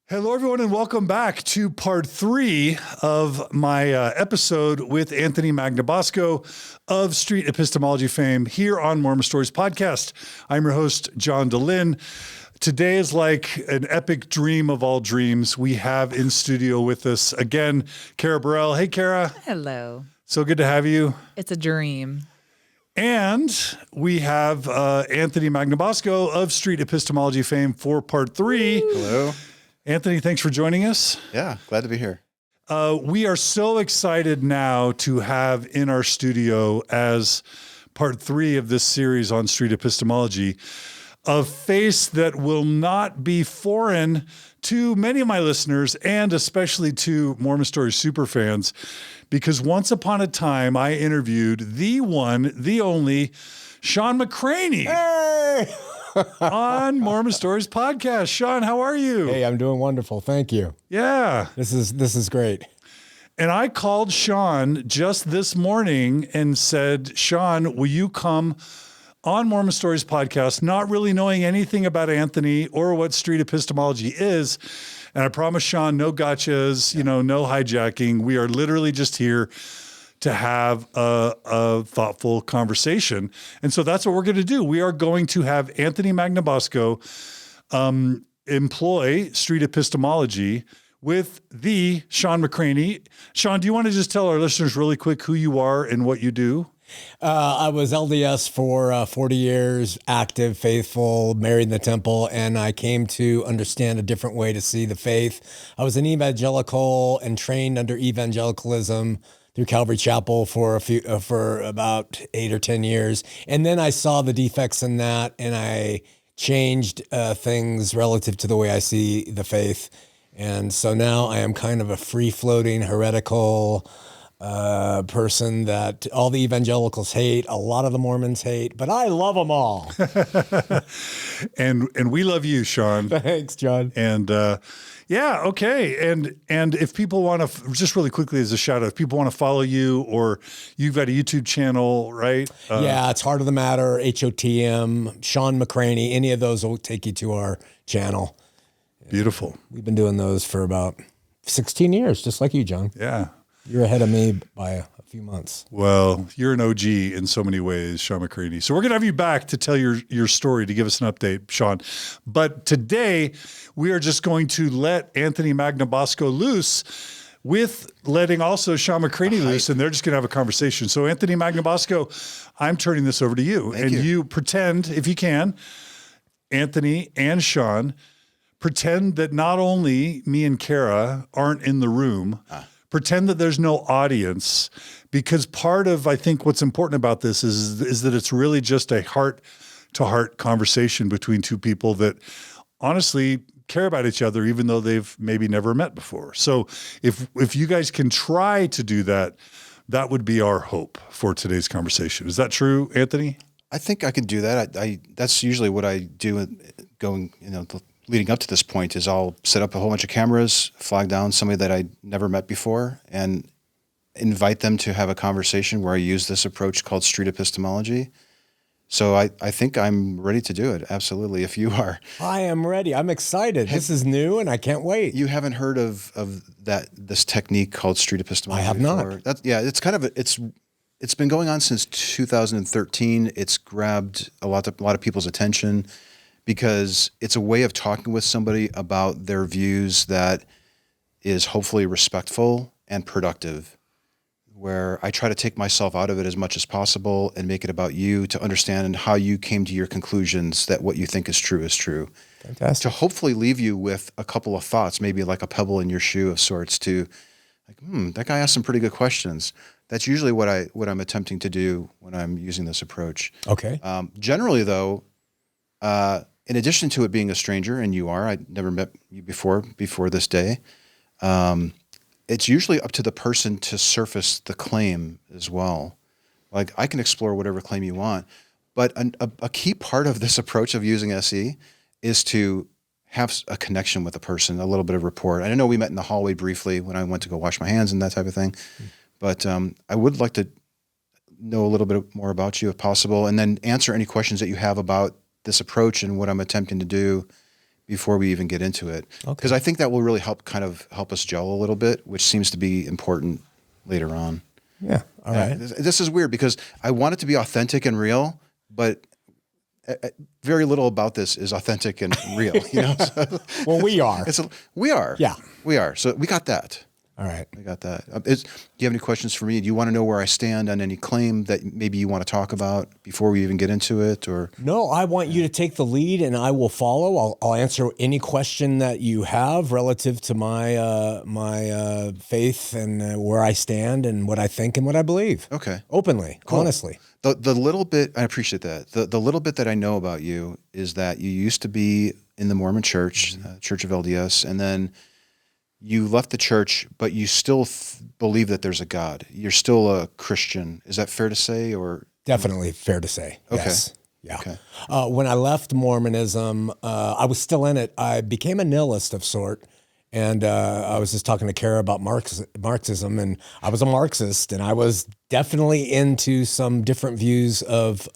Hello, everyone, and welcome back to part 3 of my episode with Anthony Magnabosco of Street Epistemology fame here on Mormon Stories podcast. I'm your host, John DeLynn. Today is like an epic dream of all dreams. We have in studio with us again, Kara Burrell. Hey, Kara. Hello. So good to have you. It's a dream. And we have Anthony Magnabosco of Street Epistemology fame for part 3. Hello. Anthony, thanks for joining us. Yeah, glad to be here. We are so excited now to have in our studio as part 3 of this series on Street Epistemology, a face that will not be foreign to many of my listeners and especially to Mormon Stories superfans, because once upon a time I interviewed the one, the only Shawn McCraney. Hey! On Mormon Stories podcast. Shawn, how are you? Hey, I'm doing wonderful. Thank you. Yeah. This is great. And I called Shawn just this morning and said, Shawn, will you come on Mormon Stories podcast, not really knowing anything about Anthony or what Street Epistemology is. And I promise Shawn, no gotchas, no hijacking. We are literally just here to have a thoughtful conversation. And so that's what we're going to do. We are going to have Anthony Magnabosco employ Street Epistemology with the Shawn McCraney. Shawn, do you want to just tell our listeners really quick who you are and what you do? I was LDS for 40 years, active, faithful, married in the temple, and I came to understand a different way to see the faith. I was an evangelical and trained under evangelicalism through Calvary Chapel for about 8 or 10 years. And then I saw the defects in that and I changed things relative to the way I see the faith. And so now I am kind of a free-floating, heretical person that all the evangelicals hate, a lot of the Mormons hate, but I love them all. And we love you, Shawn. Thanks, John. And yeah, okay. And if people want to, just really quickly as a shout out, if people want to follow you, or you've got a YouTube channel, right? Yeah, it's Heart of the Matter, HOTM, Shawn McCraney, any of those will take you to our channel. Beautiful. We've been doing those for about 16 years, just like you, John. Yeah. You're ahead of me by a few months. Well, you're an OG in so many ways, Shawn McCraney. So we're going to have you back to tell your story, to give us an update, Shawn. But today we are just going to let Anthony Magnabosco loose with letting also Shawn McCraney loose, and they're just going to have a conversation. So Anthony Magnabosco, I'm turning this over to you. Thank you. You pretend, if you can, Anthony and Shawn, pretend that not only me and Kara aren't in the room, pretend that there's no audience, because part of, I think, what's important about this is that it's really just a heart-to-heart conversation between two people that honestly care about each other, even though they've maybe never met before. So if you guys can try to do that, that would be our hope for today's conversation. Is that true, Anthony? I think I could do that. That's usually what I do going, leading up to this point is I'll set up a whole bunch of cameras, flag down somebody that I never met before, and invite them to have a conversation where I use this approach called Street Epistemology. So I think I'm ready to do it. Absolutely. If you are. I am ready. I'm excited. This is new and I can't wait. You haven't heard of this technique called Street Epistemology? I have before? not. It's kind of it's been going on since 2013. It's grabbed a lot of people's attention, because it's a way of talking with somebody about their views that is hopefully respectful and productive, where I try to take myself out of it as much as possible and make it about you, to understand how you came to your conclusions that what you think is true is true. Fantastic. To hopefully leave you with a couple of thoughts, maybe like a pebble in your shoe of sorts, to like, that guy asked some pretty good questions. That's usually what I'm attempting to do when I'm using this approach. Okay. Generally, though, in addition to it being a stranger, and you are, I'd never met you before this day, it's usually up to the person to surface the claim as well. Like, I can explore whatever claim you want, but a key part of this approach of using SE is to have a connection with a person, a little bit of rapport. I know we met in the hallway briefly when I went to go wash my hands and that type of thing, but I would like to know a little bit more about you if possible, and then answer any questions that you have about this approach and what I'm attempting to do, before we even get into it, Okay. because I think that will really help us gel a little bit, which seems to be important later on. Yeah. All right. This is weird because I want it to be authentic and real, but very little about this is authentic and real. So, Well, we are. We are. Yeah. We are. So we got that. All right. I got that. Do you have any questions for me? Do you want to know where I stand on any claim that maybe you want to talk about before we even get into it? Or No, I want you to take the lead, and I will follow. I'll answer any question that you have relative to my faith and where I stand and what I think and what I believe. Okay. Openly, honestly. The little bit, I appreciate that. The little bit that I know about you is that you used to be in the Mormon Church, Church of LDS, and then you left the church, but you still believe that there's a God. You're still a Christian. Is that fair to say, or? Definitely fair to say. Okay. Yes. Yeah. Okay. When I left Mormonism, I was still in it. I became a nihilist of sort. And I was just talking to Kara about Marxism, and I was a Marxist, and I was definitely into some different views of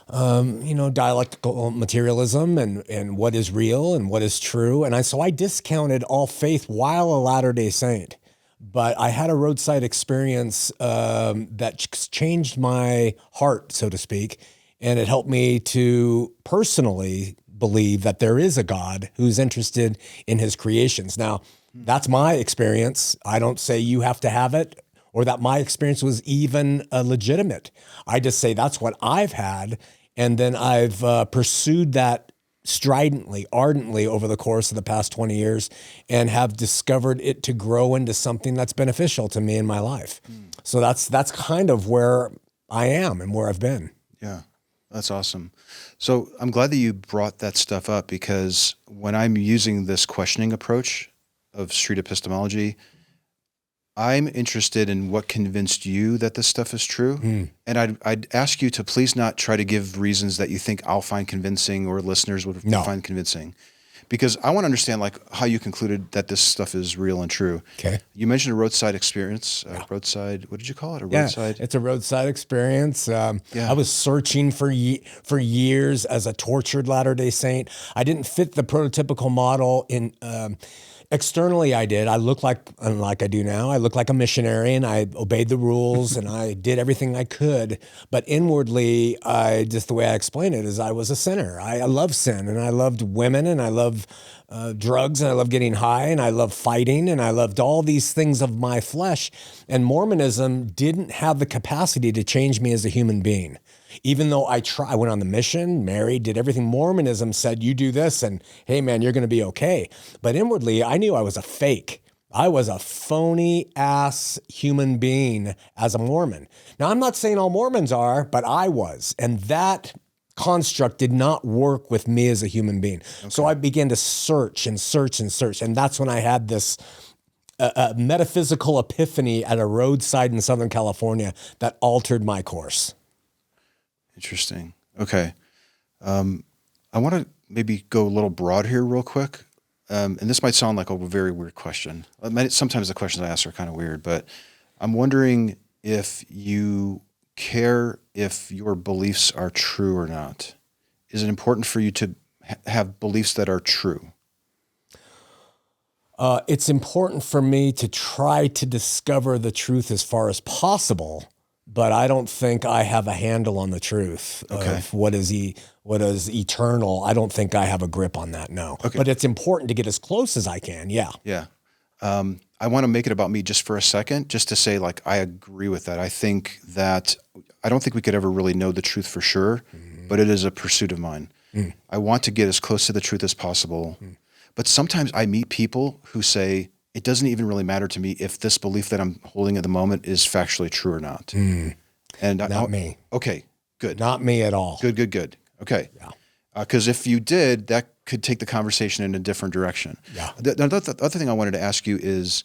dialectical materialism and what is real and what is true. And so I discounted all faith while a Latter-day Saint. But I had a roadside experience that changed my heart, so to speak, and it helped me to personally believe that there is a God who's interested in his creations. Now, that's my experience. I don't say you have to have it, or that my experience was even legitimate. I just say that's what I've had. And then I've pursued that stridently, ardently over the course of the past 20 years and have discovered it to grow into something that's beneficial to me in my life. So that's kind of where I am and where I've been. Yeah, that's awesome. So I'm glad that you brought that stuff up, because when I'm using this questioning approach of street epistemology, I'm interested in what convinced you that this stuff is true. And I'd ask you to please not try to give reasons that you think I'll find convincing or listeners would find convincing, because I want to understand how you concluded that this stuff is real and true. Okay. You mentioned a roadside experience, roadside, what did you call it? A roadside? Yeah, it's a roadside experience. I was searching for years as a tortured Latter-day Saint. I didn't fit the prototypical model in, externally, I did. I looked like I do now. I looked like a missionary, and I obeyed the rules, and I did everything I could. But inwardly, the way I explain it is I was a sinner. I love sin, and I loved women, and I love drugs, and I love getting high, and I love fighting, and I loved all these things of my flesh. And Mormonism didn't have the capacity to change me as a human being. Even though I went on the mission, married, did everything. Mormonism said, you do this and hey man, you're going to be okay. But inwardly, I knew I was a fake. I was a phony ass human being as a Mormon. Now, I'm not saying all Mormons are, but I was. And that construct did not work with me as a human being. Okay. So I began to search and search and search. And that's when I had this metaphysical epiphany at a roadside in Southern California that altered my course. Interesting. Okay. I want to maybe go a little broad here real quick. And this might sound like a very weird question. Sometimes the questions I ask are kind of weird, but I'm wondering if you care if your beliefs are true or not. Is it important for you to have beliefs that are true? It's important for me to try to discover the truth as far as possible, but I don't think I have a handle on the truth of what is eternal. I don't think I have a grip on that, no. Okay. But it's important to get as close as I can, yeah. Yeah. I want to make it about me just for a second, just to say, I agree with that. I don't think we could ever really know the truth for sure, but it is a pursuit of mine. I want to get as close to the truth as possible. But sometimes I meet people who say, it doesn't even really matter to me if this belief that I'm holding at the moment is factually true or not. And not me. Okay, good. Not me at all. Good. Okay. Yeah. Because if you did, that could take the conversation in a different direction. Yeah. The other thing I wanted to ask you is,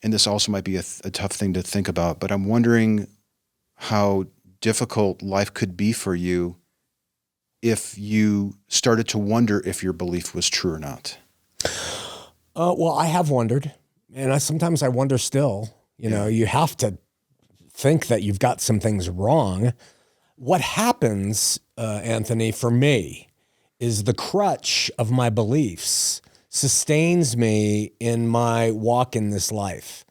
and this also might be a tough thing to think about, but I'm wondering how difficult life could be for you if you started to wonder if your belief was true or not. Well, I have wondered, and sometimes I wonder still. You have to think that you've got some things wrong. What happens, Anthony, for me, is the crutch of my beliefs, sustains me in my walk in this life.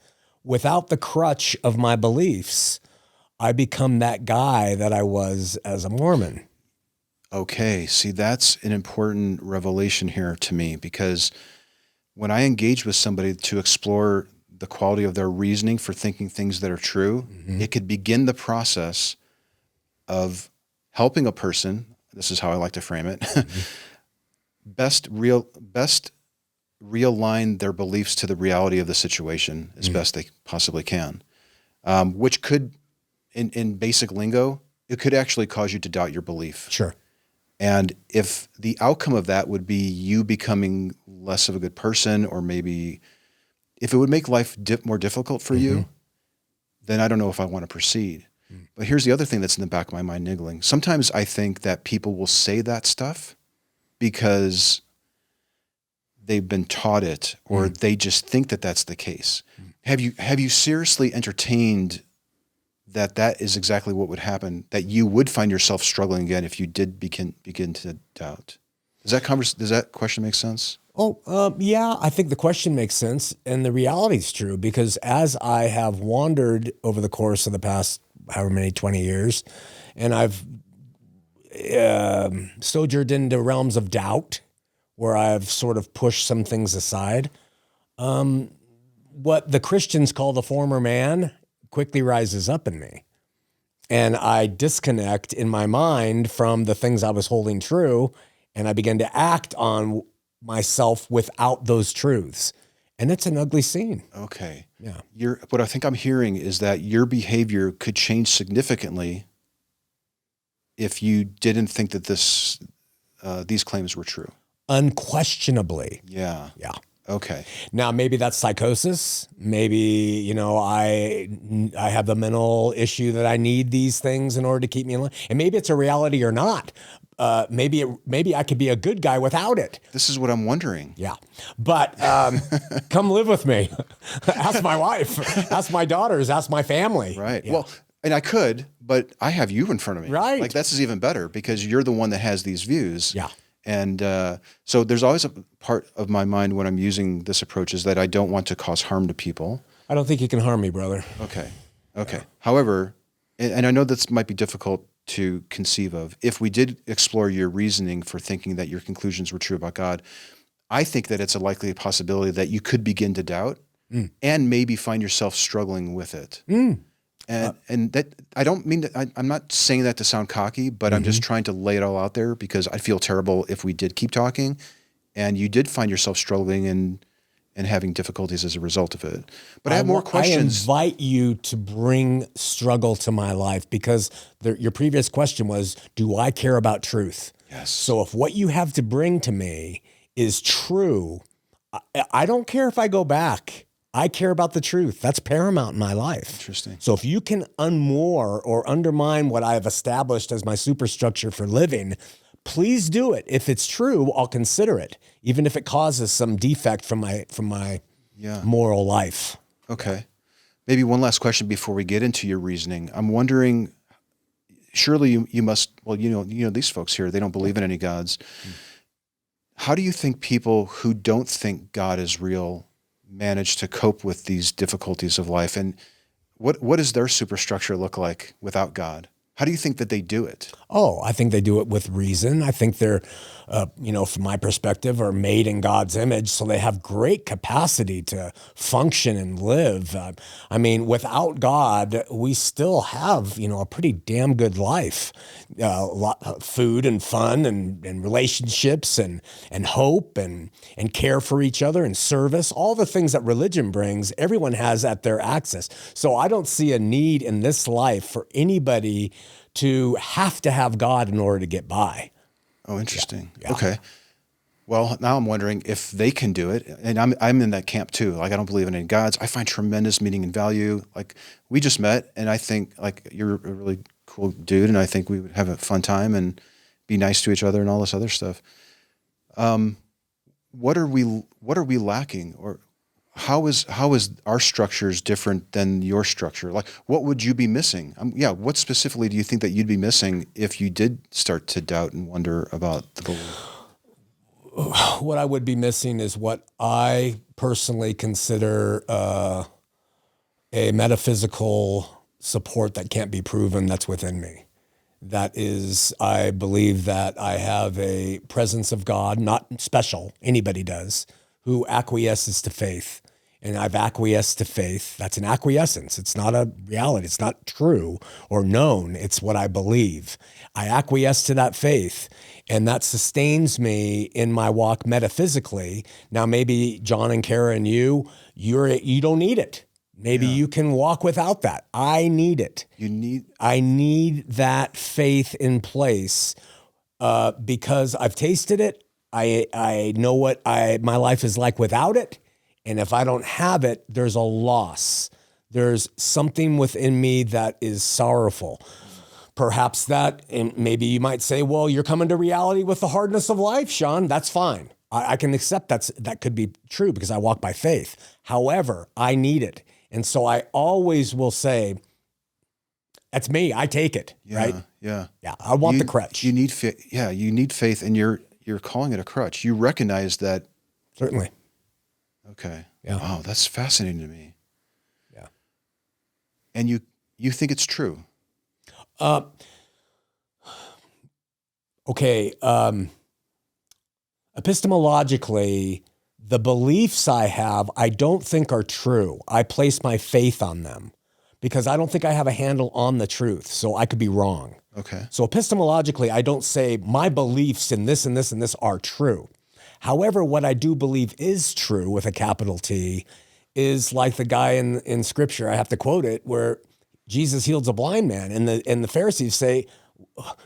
Without the crutch of my beliefs, I become that guy that I was as a Mormon. Okay, see, that's an important revelation here to me, because when I engage with somebody to explore the quality of their reasoning for thinking things that are true, it could begin the process of helping a person, this is how I like to frame it, best realign their beliefs to the reality of the situation as best they possibly can, which could, in basic lingo, it could actually cause you to doubt your belief. Sure. And if the outcome of that would be you becoming less of a good person, or maybe if it would make life more difficult for you, then I don't know if I want to proceed. But here's the other thing that's in the back of my mind niggling. Sometimes I think that people will say that stuff because they've been taught it, or they just think that that's the case. Have you seriously entertained that is exactly what would happen, that you would find yourself struggling again if you did begin to doubt? Does that question make sense? Yeah, I think the question makes sense, and the reality is true, because as I have wandered over the course of the past however many 20 years, and I've sojourned into realms of doubt where I've sort of pushed some things aside, what the Christians call the former man quickly rises up in me. And I disconnect in my mind from the things I was holding true, and I begin to act on myself without those truths. And it's an ugly scene. Okay. Yeah. What I think I'm hearing is that your behavior could change significantly if you didn't think that these claims were true. Unquestionably. Yeah. Yeah. Okay. Now, maybe that's psychosis. Maybe, I have the mental issue that I need these things in order to keep me in line. And maybe it's a reality or not. Maybe I could be a good guy without it. This is what I'm wondering. Yeah. But come live with me. Ask my wife. Ask my daughters. Ask my family. Right. Yeah. Well, and I could, but I have you in front of me. Right. Like, this is even better because you're the one that has these views. Yeah. And so there's always a part of my mind when I'm using this approach is that I don't want to cause harm to people. I don't think you can harm me, brother. Okay. However, and I know this might be difficult to conceive of, if we did explore your reasoning for thinking that your conclusions were true about God, I think that it's a likely possibility that you could begin to doubt and maybe find yourself struggling with it. And that, I don't mean that, I'm not saying that to sound cocky, but I'm just trying to lay it all out there because I feel terrible if we did keep talking and you did find yourself struggling and having difficulties as a result of it. But I have more questions. I invite you to bring struggle to my life because your previous question was, do I care about truth? Yes. So if what you have to bring to me is true, I don't care if I go back. I care about the truth. That's paramount in my life. Interesting. So if you can unmoor or undermine what I have established as my superstructure for living, please do it. If it's true, I'll consider it, even if it causes some defect from my moral life. Okay. Maybe one last question before we get into your reasoning. I'm wondering, surely you must, well, these folks here, they don't believe in any gods. How do you think people who don't think God is real manage to cope with these difficulties of life? And what does their superstructure look like without God? How do you think that they do it? Oh, I think they do it with reason. I think they're, from my perspective, are made in God's image, so they have great capacity to function and live. Without God, we still have, a pretty damn good life. Food and fun and relationships and hope and care for each other and service, all the things that religion brings, everyone has at their access. So I don't see a need in this life for anybody to have God in order to get by. Oh, interesting. Yeah. Okay. Well, now I'm wondering if they can do it. And I'm in that camp too. Like, I don't believe in any gods. I find tremendous meaning and value. Like, we just met and I think like you're a really cool dude and I think we would have a fun time and be nice to each other and all this other stuff. What are we lacking, or how is our structures different than your structure? Like, what would you be missing? What specifically do you think that you'd be missing if you did start to doubt and wonder about the belief? what I would be missing is what I personally consider a metaphysical support that can't be proven that's within me. That is, I believe that I have a presence of God, not special, anybody does, who acquiesces to faith. And I've acquiesced to faith. That's an acquiescence. It's not a reality. It's not true or known. It's what I believe. I acquiesce to that faith, and that sustains me in my walk metaphysically. Now, maybe John and Kara and you don't need it. Maybe you can walk without that. I need it. I need that faith in place because I've tasted it. I know what my life is like without it. And if I don't have it, there's a loss. There's something within me that is sorrowful. Perhaps that, and maybe you might say, well, you're coming to reality with the hardness of life, Shawn. That's fine. I can accept that could be true because I walk by faith. However, I need it. And so I always will say, that's me. I take it, right? Yeah. Yeah. I want the crutch. You need faith. Yeah. You need faith, and you're calling it a crutch. You recognize that. Certainly. Okay. Yeah. Wow. That's fascinating to me. Yeah. And you think it's true? Okay. Epistemologically, the beliefs I have, I don't think are true. I place my faith on them because I don't think I have a handle on the truth. So I could be wrong. Okay. So epistemologically, I don't say my beliefs in this and this and this are true. However, what I do believe is true with a capital T is like the guy in scripture, I have to quote it, where Jesus heals a blind man and the Pharisees say,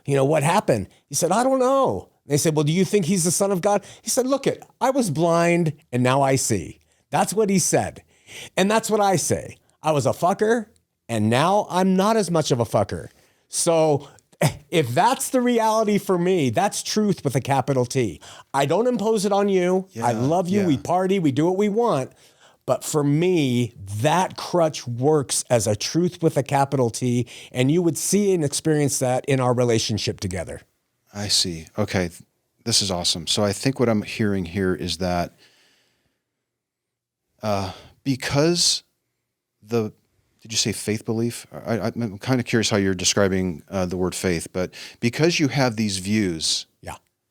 what happened? He said, I don't know. They said, well, do you think he's the Son of God? He said, look, I was blind and now I see. That's what he said. And that's what I say. I was a fucker and now I'm not as much of a fucker. So if that's the reality for me, that's truth with a capital T. I don't impose it on you. I love you. We party. We do what we want. But for me, that crutch works as a truth with a capital T. And you would see and experience that in our relationship together. I see. Okay. This is awesome. So I think what I'm hearing here is that because did you say faith belief? I'm kind of curious how you're describing the word faith, but because you have these views,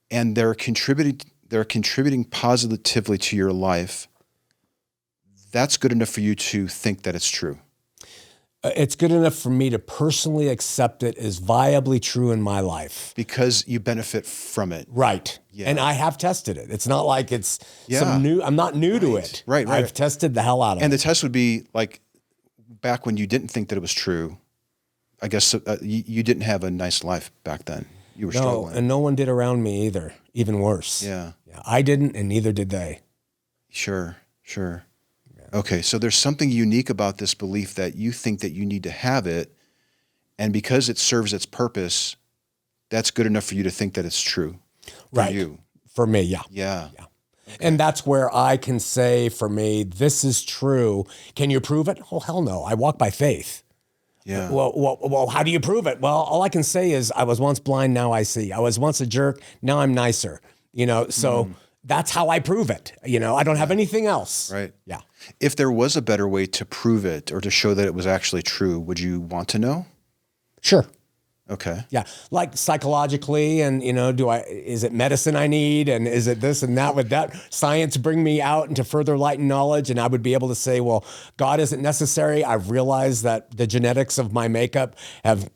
and they're contributing positively to your life, that's good enough for you to think that it's true. It's good enough for me to personally accept it as viably true in my life. Because you benefit from it. Right. Yeah. And I have tested it. It's not like it's some new, I'm not new to it. Right. I've tested the hell out of it. And the test would be like, back when you didn't think that it was true, I guess you didn't have a nice life back then. You were struggling. And no one did around me either. Even worse. Yeah. I didn't, and neither did they. Sure. Okay, so there's something unique about this belief that you think that you need to have it, and because it serves its purpose, that's good enough for you to think that it's true for you. For me, yeah. Okay. And that's where I can say, for me, this is true. Can you prove it? Oh, hell no. I walk by faith. Yeah. Well, how do you prove it? Well, all I can say is I was once blind, now I see. I was once a jerk, now I'm nicer. So that's how I prove it. I don't have anything else. Right. Yeah. If there was a better way to prove it or to show that it was actually true, would you want to know? Sure. Okay. Yeah. Like psychologically and, is it medicine I need? And is it this and that? Would that science bring me out into further light and knowledge? And I would be able to say, well, God isn't necessary. I've realized that the genetics of my makeup have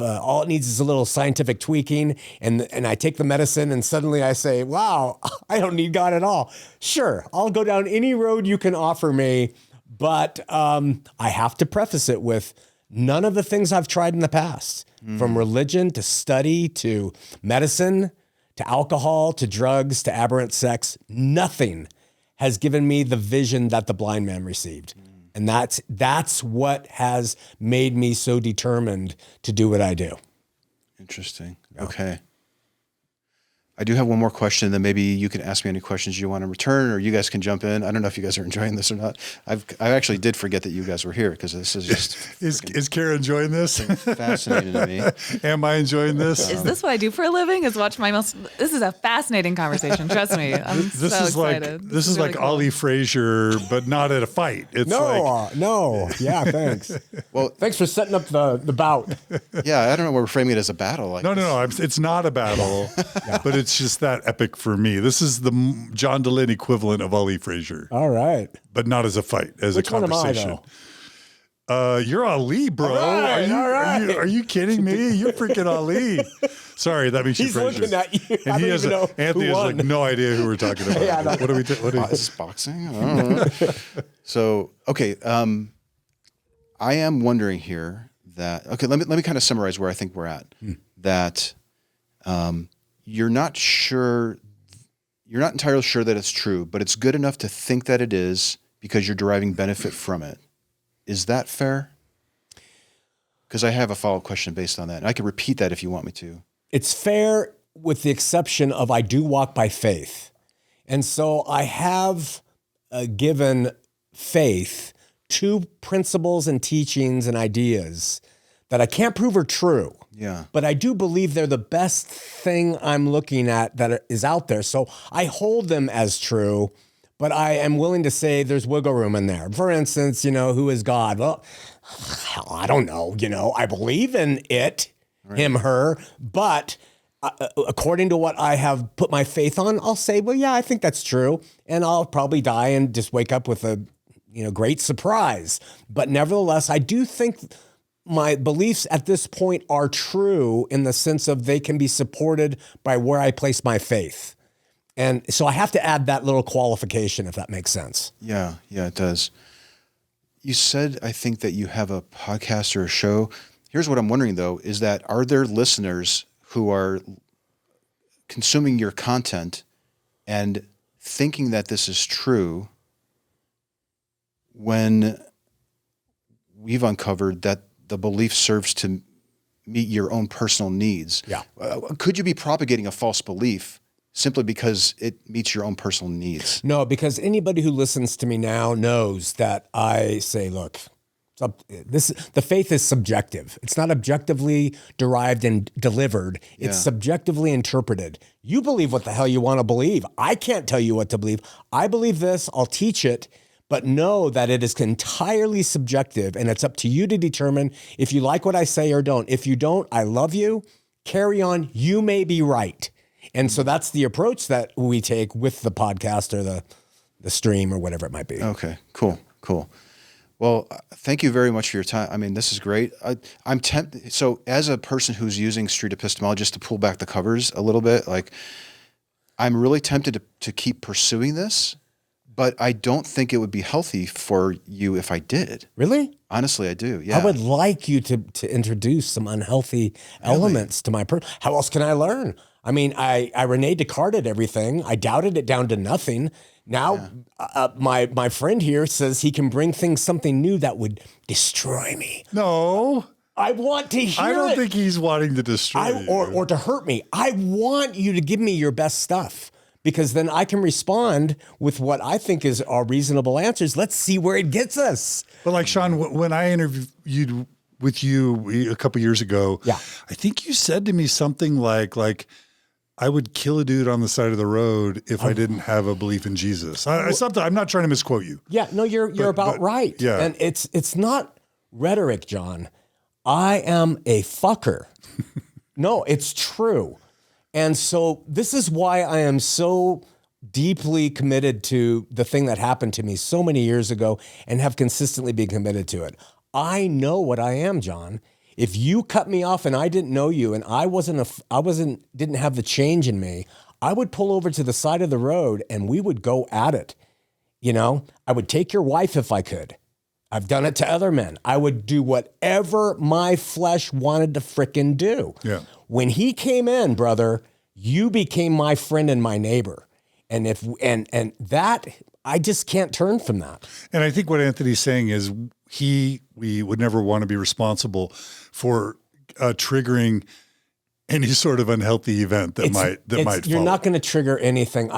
all it needs is a little scientific tweaking. And I take the medicine and suddenly I say, wow, I don't need God at all. Sure. I'll go down any road you can offer me. But I have to preface it with none of the things I've tried in the past. From religion to study to medicine to alcohol to drugs to aberrant sex, nothing has given me the vision that the blind man received. And that's what has made me so determined to do what I do. Interesting. Yeah. Okay. I do have one more question, then maybe you can ask me any questions you want to return, or you guys can jump in. I don't know if you guys are enjoying this or not. I actually did forget that you guys were here because this is just is Kara enjoying this? fascinating to me. Am I enjoying this? Is this what I do for a living? Is watch my most? This is a fascinating conversation. Trust me, I'm This so is like excited. this is really like cool. Ollie Frazier, but not at a fight. It's like No. Yeah, thanks. Well, Thanks for setting up the bout. yeah, I don't know. We're framing it as a battle. Like no. It's not a battle, but it's just that epic for me. This is the John Dehlin equivalent of Ollie Frazier, All right. but not as a fight, as Which a one am I, conversation. though? You're Ali, bro. All right, all right. Are you kidding me? You're freaking Ali. Sorry, that means He's Frazier. looking at you. I And he don't has even know Anthony who has won. like no idea who we're talking about. Yeah, I know. What are we? is this boxing? I don't know. So, okay. I am wondering here that, okay, let me kind of summarize where I think we're at. That you're not entirely sure that it's true, but it's good enough to think that it is because you're deriving benefit from it. Is that fair? Because I have a follow-up question based on that. And I can repeat that if you want me to. It's fair with the exception of I do walk by faith. And so I have given faith two principles and teachings and ideas that I can't prove are true. Yeah. But I do believe they're the best thing I'm looking at that is out there. So I hold them as true, but I am willing to say there's wiggle room in there. For instance, who is God? Well, hell, I don't know. I believe in it, him, her, but according to what I have put my faith on, I'll say, well, yeah, I think that's true. And I'll probably die and just wake up with a, great surprise. But nevertheless, I do think my beliefs at this point are true in the sense of they can be supported by where I place my faith. And so I have to add that little qualification, if that makes sense. Yeah, it does. You said, I think, that you have a podcast or a show. Here's what I'm wondering, though, is that are there listeners who are consuming your content and thinking that this is true when we've uncovered that the belief serves to meet your own personal needs? Yeah. Could you be propagating a false belief simply because it meets your own personal needs? No, because anybody who listens to me now knows that I say, look, the faith is subjective. It's not objectively derived and delivered. It's subjectively interpreted. You believe what the hell you want to believe. I can't tell you what to believe. I believe this. I'll teach it. But know that it is entirely subjective, and it's up to you to determine if you like what I say or don't. If you don't, I love you. Carry on. You may be right. And so that's the approach that we take with the podcast or the stream or whatever it might be. Okay, cool. Well, thank you very much for your time. I mean, this is great. I'm tempted. So as a person who's using Street Epistemology, just to pull back the covers a little bit, like I'm really tempted to keep pursuing this. But I don't think it would be healthy for you if I did. Really? Honestly, I do. Yeah. I would like you to introduce some unhealthy elements to my person. How else can I learn? I mean, I Rene Descartes everything. I doubted it down to nothing. Now, my friend here says he can bring something new that would destroy me. No. I want to hear it. I don't think he's wanting to destroy you. Or to hurt me. I want you to give me your best stuff. Because then I can respond with what I think are reasonable answers. Let's see where it gets us. But like Shawn, when I interviewed with you a couple years ago, I think you said to me something like I would kill a dude on the side of the road if I didn't have a belief in Jesus. I'm not trying to misquote you. Yeah, no, you're about right. Yeah. And it's not rhetoric, John. I am a fucker. No, it's true. And so this is why I am so deeply committed to the thing that happened to me so many years ago and have consistently been committed to it. I know what I am, John. If you cut me off and I didn't know you and I didn't have the change in me, I would pull over to the side of the road and we would go at it. I would take your wife if I could. I've done it to other men. I would do whatever my flesh wanted to frickin' do. Yeah. When he came in, brother, you became my friend and my neighbor. And that, I just can't turn from that. And I think what Anthony's saying is we would never want to be responsible for triggering any sort of unhealthy event that might You're follow. not going to trigger anything.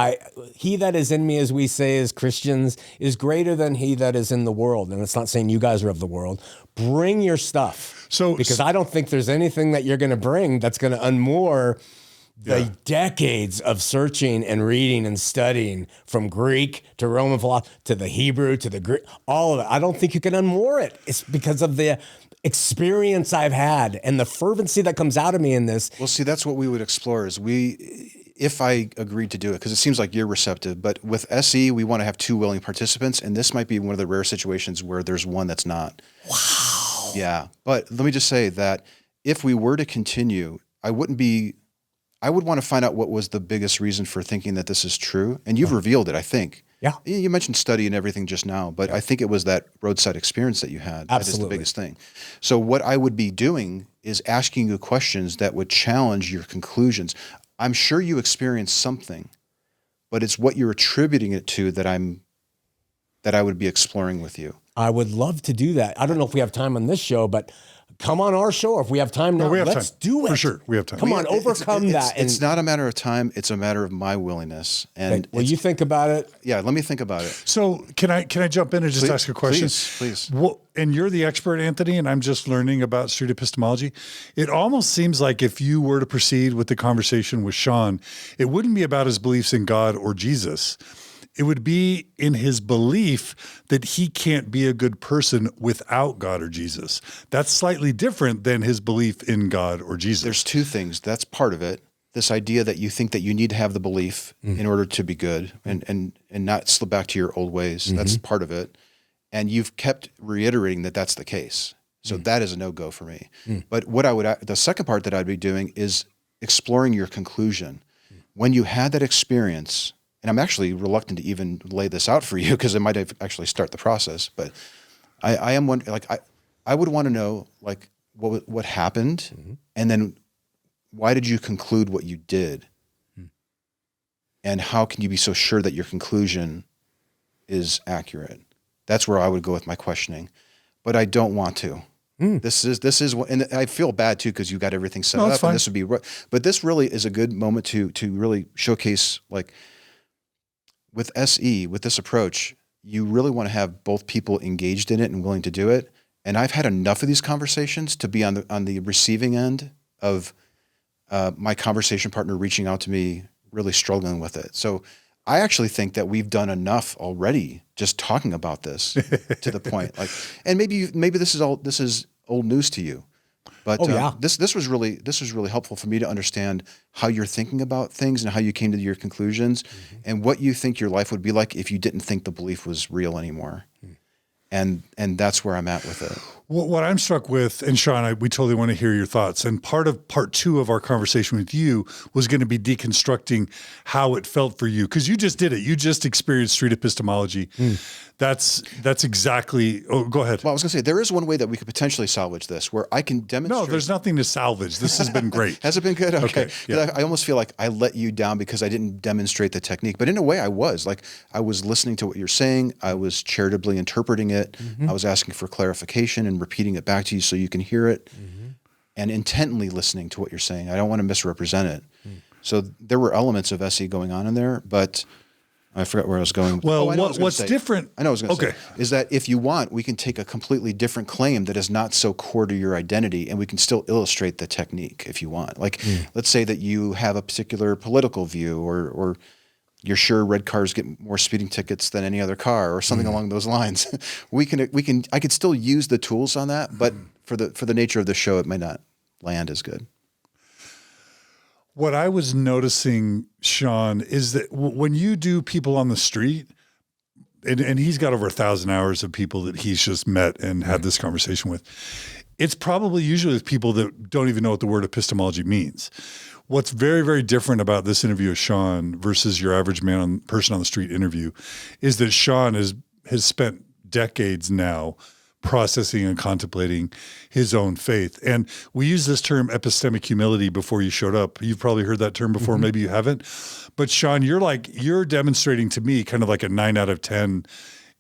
He that is in me, as we say as Christians, is greater than he that is in the world. And it's not saying you guys are of the world. Bring your stuff. Because I don't think there's anything that you're going to bring that's going to unmoor the decades of searching and reading and studying from Greek to Roman philosophy to the Hebrew to the Greek, all of it. I don't think you can unmoor it. It's because of the experience I've had and the fervency that comes out of me in this. Well, see, that's what we would explore if I agreed to do it, because it seems like you're receptive, but with SE, we want to have 2 willing participants, and this might be one of the rare situations where there's one that's not. Wow. Yeah. But let me just say that if we were to continue, I would want to find out what was the biggest reason for thinking that this is true. And you've revealed it, I think. Yeah. You mentioned study and everything just now, but I think it was that roadside experience that you had. Absolutely. That is the biggest thing. So what I would be doing is asking you questions that would challenge your conclusions. I'm sure you experienced something, but it's what you're attributing it to that I would be exploring with you. I would love to do that. I don't know if we have time on this show, but come on our show. If we have time now, let's do it. For sure, we have time. Come on, overcome that. It's not a matter of time. It's a matter of my willingness. And will you think about it? Yeah, let me think about it. So can I jump in and just ask a question? Please. And you're the expert, Anthony, and I'm just learning about street epistemology. It almost seems like if you were to proceed with the conversation with Shawn, it wouldn't be about his beliefs in God or Jesus. It would be in his belief that he can't be a good person without God or Jesus. That's slightly different than his belief in God or Jesus. There's 2 things. That's part of it. This idea that you think that you need to have the belief in order to be good and not slip back to your old ways. That's part of it. And you've kept reiterating that that's the case. So that is a no-go for me. But the second part that I'd be doing is exploring your conclusion. When you had that experience, and I'm actually reluctant to even lay this out for you because it might have actually start the process, but I am wondering, like, I would want to know, like, what happened, and then why did you conclude what you did, and how can you be so sure that your conclusion is accurate? That's where I would go with my questioning, but I don't want to. This is what, and I feel bad too because you got everything set up, and this would be, but this really is a good moment to really showcase, like, with SE, with this approach, you really want to have both people engaged in it and willing to do it. And I've had enough of these conversations to be on the receiving end of my conversation partner reaching out to me, really struggling with it. So I actually think that we've done enough already just talking about this to the point, like, and maybe this is old news to you. But this was really helpful for me to understand how you're thinking about things and how you came to your conclusions and what you think your life would be like if you didn't think the belief was real anymore. And that's where I'm at with it. Well, what I'm struck with, and Shawn, we totally want to hear your thoughts. And part 2 of our conversation with you was going to be deconstructing how it felt for you, because you just did it. You just experienced street epistemology. That's exactly. Oh, go ahead. Well, I was going to say there is one way that we could potentially salvage this, where I can demonstrate. No, there's nothing to salvage. This has been great. Has it been good? Okay. Yeah. I almost feel like I let you down because I didn't demonstrate the technique, but in a way I was listening to what you're saying. I was charitably interpreting it. I was asking for clarification and repeating it back to you so you can hear it, and intently listening to what you're saying. I don't want to misrepresent it. So there were elements of SE going on in there, but I forgot where I was going. Well, what's different? I know what I was going to say. Is that if you want, we can take a completely different claim that is not so core to your identity, and we can still illustrate the technique if you want. Like, let's say that you have a particular political view, or you're sure red cars get more speeding tickets than any other car, or something along those lines. I could still use the tools on that, but for the nature of the show, it might not land as good. What I was noticing, Shawn, is that when you do people on the street, and he's got over 1,000 hours of people that he's just met and had this conversation with, it's probably usually with people that don't even know what the word epistemology means. What's very, very different about this interview with Shawn versus your average person on the street interview is that Shawn has spent decades now processing and contemplating his own faith. And we use this term epistemic humility before you showed up. You've probably heard that term before, maybe you haven't. But Shawn, you're demonstrating to me kind of like a 9 out of 10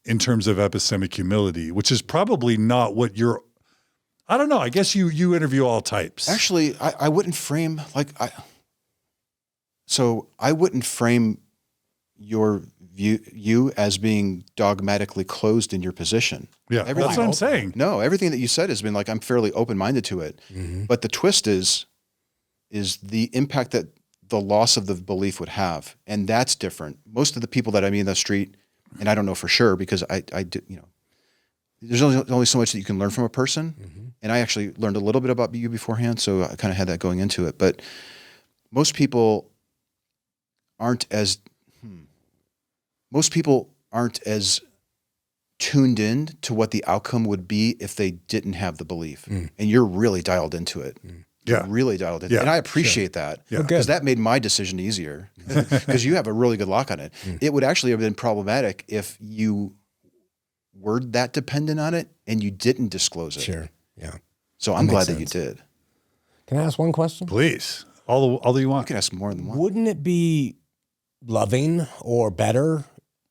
in terms of epistemic humility, which is probably not what you're I don't know. I guess you interview all types. Actually, I wouldn't frame I wouldn't frame your you as being dogmatically closed in your position. Yeah, that's what I'm saying. No, everything that you said has been like, I'm fairly open-minded to it. Mm-hmm. But the twist is the impact that the loss of the belief would have. And that's different. Most of the people that I meet in the street, and I don't know for sure because I do, there's only so much that you can learn from a person. Mm-hmm. And I actually learned a little bit about you beforehand. So I kind of had that going into it, but most people aren't as tuned in to what the outcome would be if they didn't have the belief. And you're really dialed into it. Yeah. Really dialed in. Yeah. And I appreciate that Yeah. because that made my decision easier because you have a really good lock on it. It would actually have been problematic if you were that dependent on it and you didn't disclose it. Sure. Yeah. So I'm glad that sense. you did. Can I ask one question? Please. All that you You want. can ask more than one. Wouldn't it be loving or better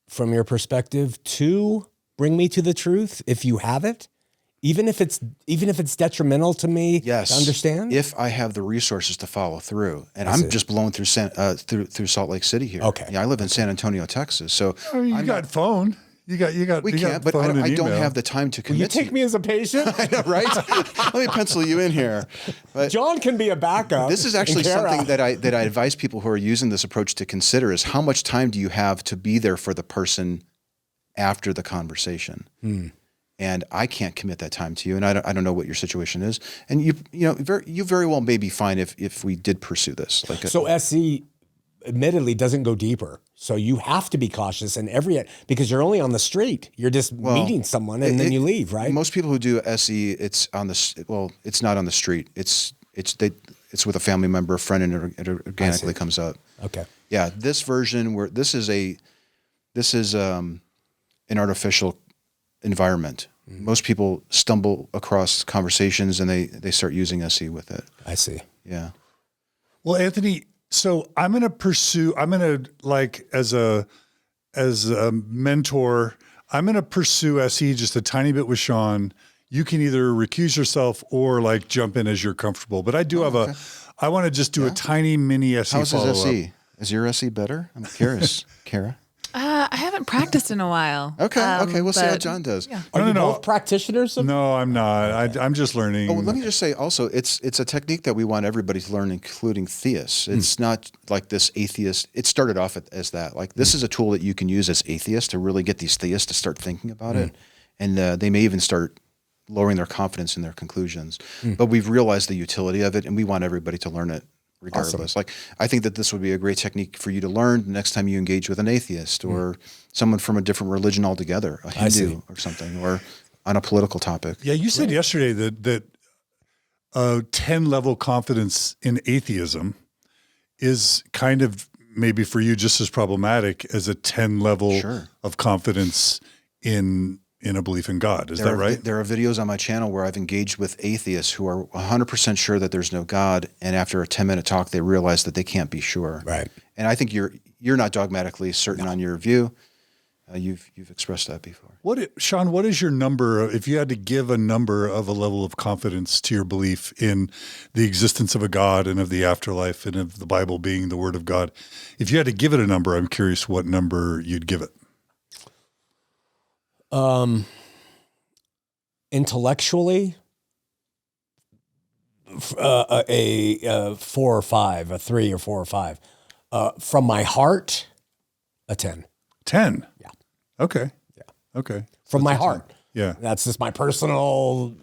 from your perspective to bring me to the truth if you have it? Even if it's detrimental to me Yes. to understand? If I have the resources to follow through. And I'm just blowing through through Salt Lake City here. Okay. Yeah, I live in San Antonio, Texas. So Oh, you got phone. You got. we you can't, got but phone and I don't email. have the time to Will you commit take to me as a patient? I know, right? Let me pencil you in here. But John can be a backup. this is actually and Kara. something that I advise people who are using this approach to consider is how much time do you have to be there for the person after the conversation? And I can't commit that time to you, and I don't know what your situation is. And you very well may be fine if we did pursue this. Like So SC admittedly doesn't go deeper. So you have to be cautious in because you're only on the street. You're just meeting someone and then you leave, right? Most people who do SE, it's not on the street. It's with a family member, a friend, and it organically comes up. Okay. Yeah, this version this is an artificial environment. Most people stumble across conversations and they start using SE with it. I see. Yeah. Well, Anthony, so I'm going to like as a mentor, I'm going to pursue SE just a tiny bit with Shawn. You can either recuse yourself or like jump in as you're comfortable. But I do I want to just do a tiny mini SE How's follow-up. his SE? Is your SE better? I'm curious, Kara. I haven't practiced in a while. Okay. We'll see how but- John does. Yeah. Are you No. both practitioners? No, I'm not. I'm just learning. Oh, well, let me just say also, it's a technique that we want everybody to learn, including theists. It's not like this atheist. It started off as that. Like this is a tool that you can use as atheists to really get these theists to start thinking about it, and they may even start lowering their confidence in their conclusions. But we've realized the utility of it, and we want everybody to learn it regardless. Awesome. Like I think that this would be a great technique for you to learn the next time you engage with an atheist or someone from a different religion altogether, a Hindu or something, or on a political topic. Yeah, you said yesterday that 10-level confidence in atheism is kind of maybe for you just as problematic as a 10-level Sure. of confidence in a belief in God. Is that right? There are videos on my channel where I've engaged with atheists who are 100% sure that there's no God, and after a 10-minute talk, they realize that they can't be sure. Right. And I think you're not dogmatically certain on your view. You've expressed that before. Shawn, what is your number, if you had to give a number of a level of confidence to your belief in the existence of a God and of the afterlife and of the Bible being the Word of God? If you had to give it a number, I'm curious what number you'd give it. Intellectually, a 4 or 5, a 3 or 4 or 5. From my heart, a 10. 10? Yeah. Okay. Yeah. Okay. From my heart. Yeah. That's just my personal,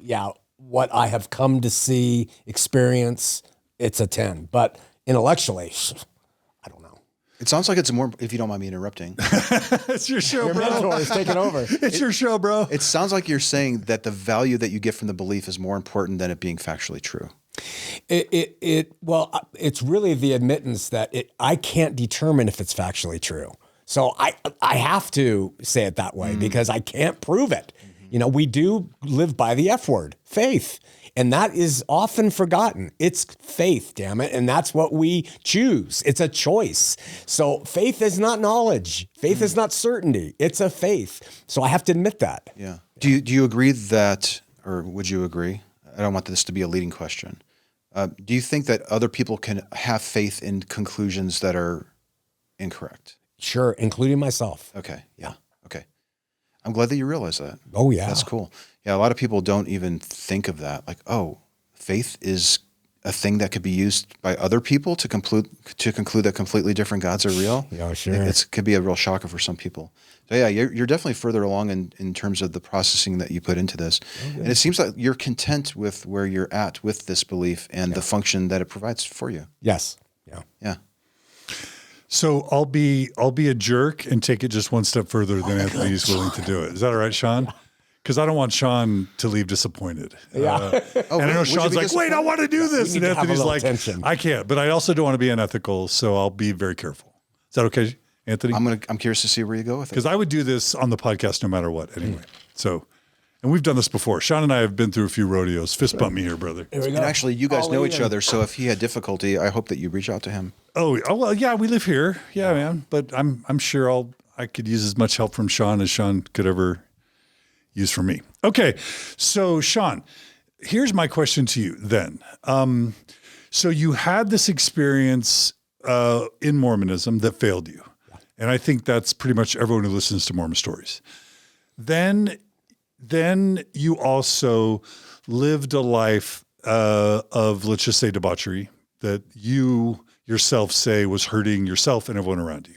what I have come to see, experience, it's a 10. But intellectually, I don't know. It sounds like it's more, if you don't mind me interrupting, It's your show, Your bro. mentor is taking over. It's your show, bro. it sounds like you're saying that the value that you get from the belief is more important than it being factually true. It's really the admittance that I can't determine if it's factually true. So I have to say it that way because I can't prove it. You know, we do live by the F word, faith. And that is often forgotten. It's faith, damn it. And that's what we choose. It's a choice. So faith is not knowledge. Faith is not certainty. It's a faith. So I have to admit that. Yeah. Do you agree that, or would you agree? I don't want this to be a leading question. Do you think that other people can have faith in conclusions that are incorrect? Sure, including myself. Okay. Yeah. Okay. I'm glad that you realize that. Oh, yeah. That's cool. Yeah. A lot of people don't even think of that. Like, oh, faith is a thing that could be used by other people to conclude that completely different gods are real. Yeah, sure. It could be a real shocker for some people. So yeah, you're definitely further along in terms of the processing that you put into this. Okay. And it seems like you're content with where you're at with this belief and the function that it provides for you. Yes. Yeah. Yeah. So I'll be a jerk and take it just one step further than Anthony's willing to do it. Is that all right, Shawn? Because I don't want Shawn to leave disappointed. Yeah. And I know Shawn's like, wait, I want to do this. And Anthony's like, I can't. But I also don't want to be unethical, so I'll be very careful. Is that okay, Anthony? I'm curious to see where you go with it. Because I would do this on the podcast no matter what anyway. So, and we've done this before. Shawn and I have been through a few rodeos. Fist bump me here, brother. Here we go. And actually, you guys know each other, so if he had difficulty, I hope that you reach out to him. Oh well, yeah, we live here. Yeah, man. But I'm sure I could use as much help from Shawn as Shawn could ever use from me. Okay, so Shawn, here's my question to you then. So you had this experience in Mormonism that failed you. And I think that's pretty much everyone who listens to Mormon Stories. Then you also lived a life of, let's just say, debauchery that you yourself say was hurting yourself and everyone around you.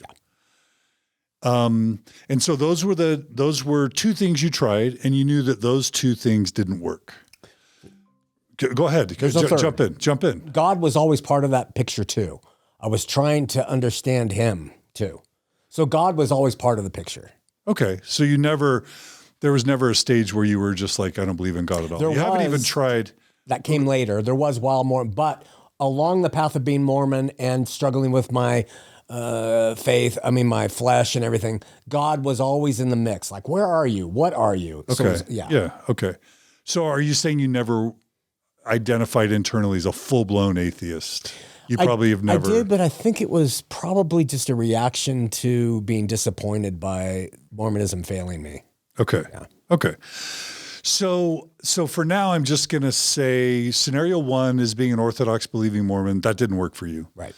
And so those were two things you tried, and you knew that those two things didn't work. Go ahead. Jump in. God was always part of that picture too. I was trying to understand him too. So God was always part of the picture. Okay. So there was never a stage where you were just like, I don't believe in God at all. You haven't even tried. That came later. There was while Mormon, but along the path of being Mormon and struggling with my faith, my flesh and everything, God was always in the mix. Like, where are you? What are you? Okay. So yeah. Okay. So are you saying you never identified internally as a full-blown atheist? You probably have never. I did, but I think it was probably just a reaction to being disappointed by Mormonism failing me. Okay. Yeah. Okay. So for now, I'm just going to say scenario 1 is being an Orthodox believing Mormon. That didn't work for you. Right.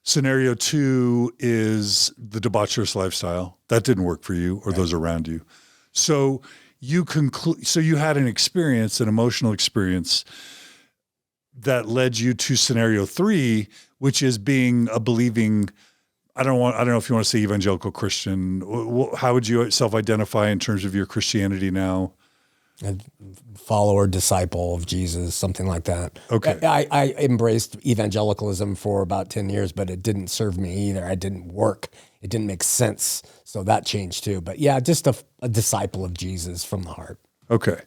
Scenario 2 is the debaucherous lifestyle. That didn't work for you or those around you. So you had an experience, an emotional experience that led you to scenario 3, which is being a believing, I don't know if you want to say evangelical Christian. How would you self-identify in terms of your Christianity now? A follower, disciple of Jesus, something like that. Okay. I embraced evangelicalism for about 10 years, but it didn't serve me either. It didn't work. It didn't make sense. So that changed too. But yeah, just a disciple of Jesus from the heart. Okay.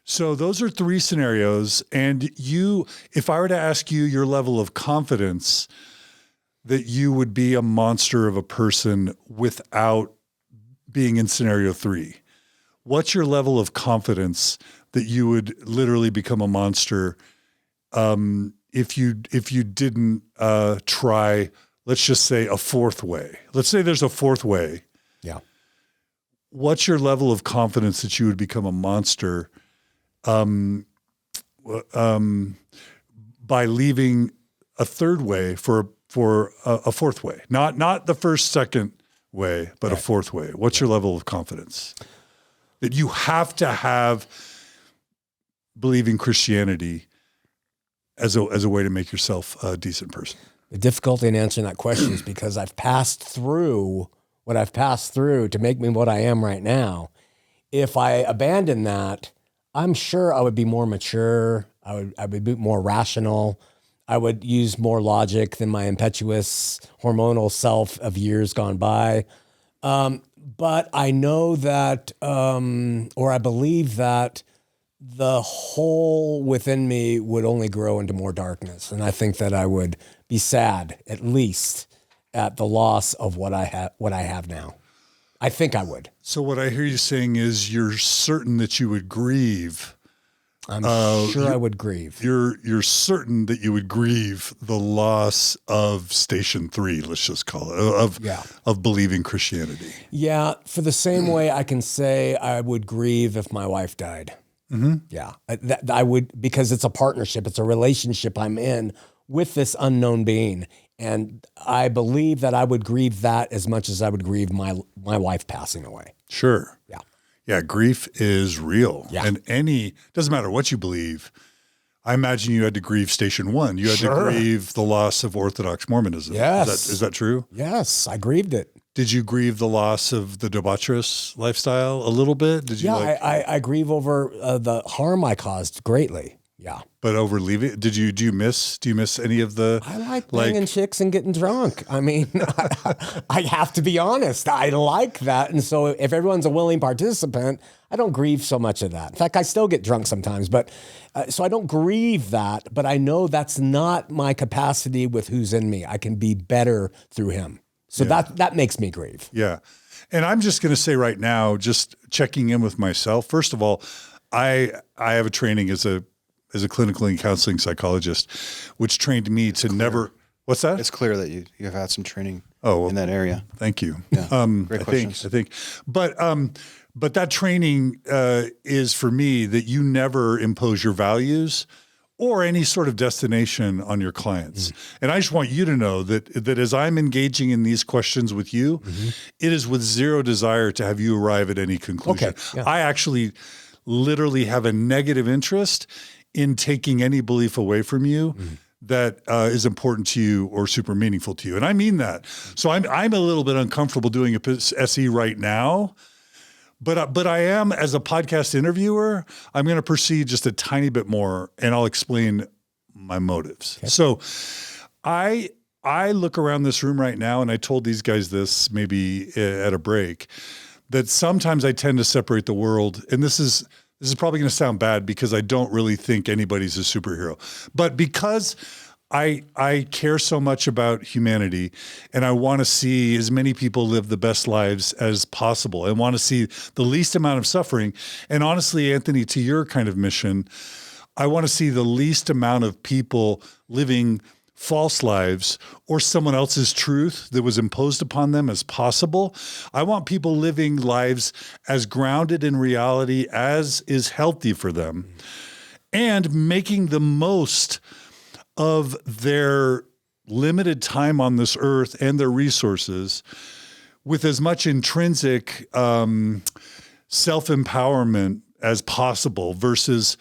So those are 3 scenarios. And if I were to ask you your level of confidence that you would be a monster of a person without being in scenario 3, what's your level of confidence that you would literally become a monster if you didn't try, let's just say, a 4th way? Let's say there's a 4th way. Yeah. What's your level of confidence that you would become a monster by leaving a 3rd way for a 4th way? Not the 1st, 2nd way, but a 4th way. What's your level of confidence that you have to have believing Christianity as a way to make yourself a decent person? The difficulty in answering that question is because I've passed through what I've passed through to make me what I am right now. If I abandon that, I'm sure I would be more mature. I would be more rational. I would use more logic than my impetuous hormonal self of years gone by. But I know that, or I believe that the whole within me would only grow into more darkness. And I think that I would be sad, at least, at the loss of what I have now. I think I would. So what I hear you saying is you're certain that you would grieve. I'm sure I would grieve. You're certain that you would grieve the loss of Station 3, let's just call it, of believing Christianity. Yeah, for the same way I can say I would grieve if my wife died. Yeah, that I would, because it's a partnership. It's a relationship I'm in with this unknown being. And I believe that I would grieve that as much as I would grieve my wife passing away. Sure. Yeah. Yeah. Grief is real. Yeah. And doesn't matter what you believe. I imagine you had to grieve Station 1. You had to grieve the loss of Orthodox Mormonism. Yes. Is that true? Yes, I grieved it. Did you grieve the loss of the debaucherous lifestyle a little bit? Did you? Yeah, I grieve over the harm I caused greatly. Yeah. But over leaving, do you miss any of the? I like banging chicks and getting drunk. I mean, I have to be honest. I like that. And so if everyone's a willing participant, I don't grieve so much of that. In fact, I still get drunk sometimes, but so I don't grieve that, but I know that's not my capacity with who's in me. I can be better through him. So that makes me grieve. Yeah. And I'm just going to say right now, just checking in with myself. First of all, I have a training as a clinical and counseling psychologist, which trained me to never. What's that? It's clear that you have had some training in that area. Thank you. Yeah. Great questions. I think, but that training is for me that you never impose your values or any sort of destination on your clients. And I just want you to know that as I'm engaging in these questions with you, it is with zero desire to have you arrive at any conclusion. Okay. Yeah. I actually literally have a negative interest in taking any belief away from you that is important to you or super meaningful to you. And I mean that. So I'm a little bit uncomfortable doing a SE right now, but I am, as a podcast interviewer, I'm going to proceed just a tiny bit more and I'll explain my motives. Okay. So I look around this room right now, and I told these guys this maybe at a break, that sometimes I tend to separate the world. And this is probably going to sound bad because I don't really think anybody's a superhero, but because I care so much about humanity and I want to see as many people live the best lives as possible. I want to see the least amount of suffering. And honestly, Anthony, to your kind of mission, I want to see the least amount of people living false lives or someone else's truth that was imposed upon them as possible. I want people living lives as grounded in reality as is healthy for them and making the most of their limited time on this earth and their resources with as much intrinsic self-empowerment as possible versus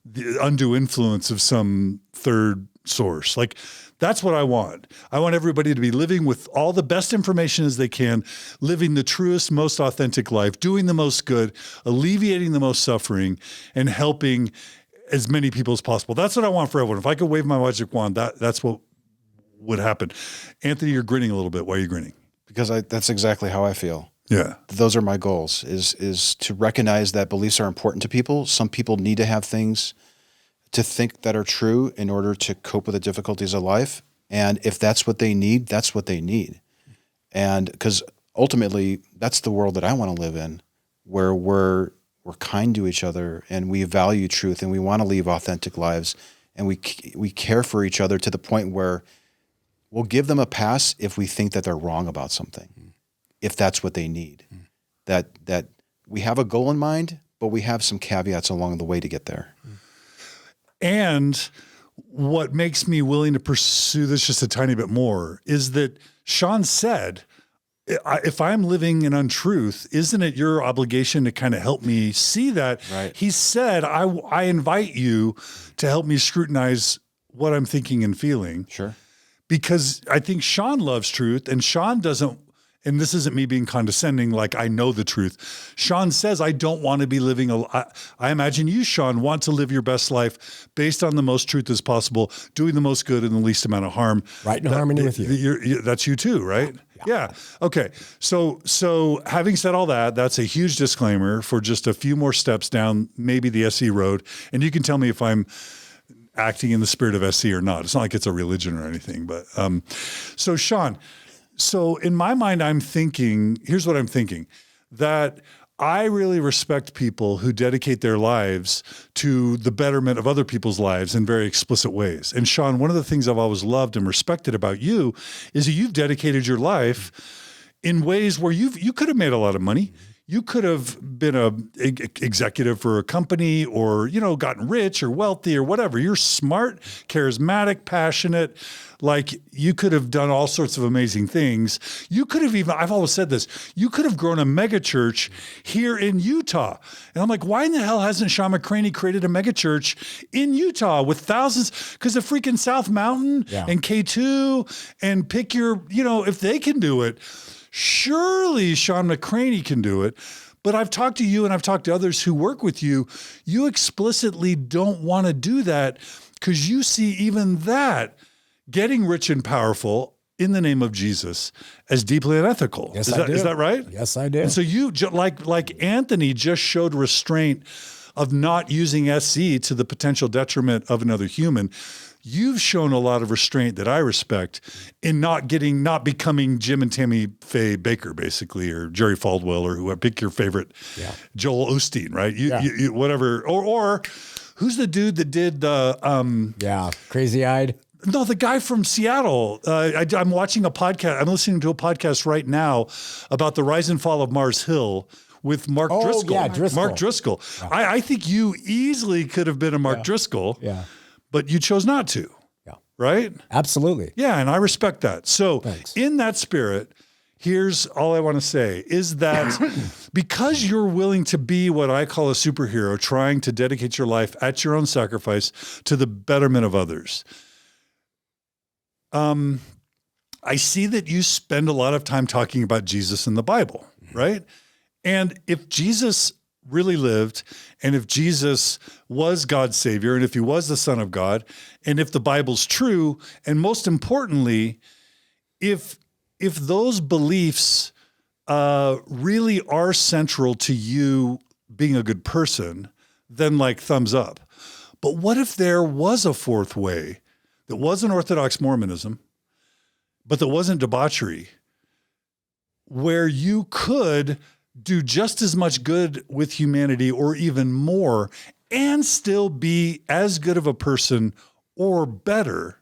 the undue influence of some third source. Like, that's what I want. I want everybody to be living with all the best information as they can, living the truest, most authentic life, doing the most good, alleviating the most suffering, and helping as many people as possible. That's what I want for everyone. If I could wave my magic wand, that's what would happen. Anthony, you're grinning a little bit. Why are you grinning? Because that's exactly how I feel. Yeah. Those are my goals, is to recognize that beliefs are important to people. Some people need to have things to think that are true in order to cope with the difficulties of life. And if that's what they need, that's what they need. And because ultimately that's the world that I want to live in, where we're kind to each other and we value truth and we want to live authentic lives and we care for each other to the point where we'll give them a pass if we think that they're wrong about something, if that's what they need. That we have a goal in mind, but we have some caveats along the way to get there. And what makes me willing to pursue this just a tiny bit more is that Shawn said, if I'm living in untruth, isn't it your obligation to kind of help me see that? Right. He said, I invite you to help me scrutinize what I'm thinking and feeling. Sure. Because I think Shawn loves truth, and Shawn doesn't, and this isn't me being condescending, like I know the truth. Shawn says, I don't want to be living, I imagine you, Shawn, want to live your best life based on the most truth as possible, doing the most good and the least amount of harm. Right in harmony with you. That's you too, right? Yeah. Okay. So having said all that, that's a huge disclaimer for just a few more steps down maybe the SE road. And you can tell me if I'm acting in the spirit of SE or not. It's not like it's a religion or anything, but so Shawn, so in my mind, I'm thinking, here's what I'm thinking, that I really respect people who dedicate their lives to the betterment of other people's lives in very explicit ways. And Shawn, one of the things I've always loved and respected about you is that you've dedicated your life in ways where you could have made a lot of money. You could have been a executive for a company or, gotten rich or wealthy or whatever. You're smart, charismatic, passionate. Like you could have done all sorts of amazing things. You could have even, I've always said this, you could have grown a mega church here in Utah. And I'm like, why in the hell hasn't Shawn McCraney created a mega church in Utah with thousands? Because of freaking South Mountain and K2 and pick your, if they can do it, surely Shawn McCraney can do it. But I've talked to you and I've talked to others who work with you. You explicitly don't want to do that because you see even that getting rich and powerful in the name of Jesus as deeply unethical. Yes, I do. Is that right? Yes, I do. And so you, like Anthony just showed restraint of not using SC to the potential detriment of another human. You've shown a lot of restraint that I respect in not becoming Jim and Tammy Faye Baker, basically, or Jerry Falwell, or whoever. Pick your favorite, Joel Osteen, right? You whatever. Or who's the dude that did the Crazy Eyed? No, the guy from Seattle. I'm watching a podcast. I'm listening to a podcast right now about the rise and fall of Mars Hill with Mark Driscoll. Yeah, Driscoll. Mark Driscoll. Yeah. I think you easily could have been a Mark Driscoll. Yeah. But you chose not to. Yeah. Right? Absolutely. Yeah, and I respect that. So Thanks. In that spirit, here's all I want to say is that because you're willing to be what I call a superhero, trying to dedicate your life at your own sacrifice to the betterment of others, I see that you spend a lot of time talking about Jesus in the Bible, right? And if Jesus really lived, and if Jesus was God's Savior, and if he was the Son of God, and if the Bible's true, and most importantly, if those beliefs really are central to you being a good person, then like thumbs up. But what if there was a fourth way that wasn't Orthodox Mormonism, but that wasn't debauchery, where you could do just as much good with humanity or even more and still be as good of a person or better?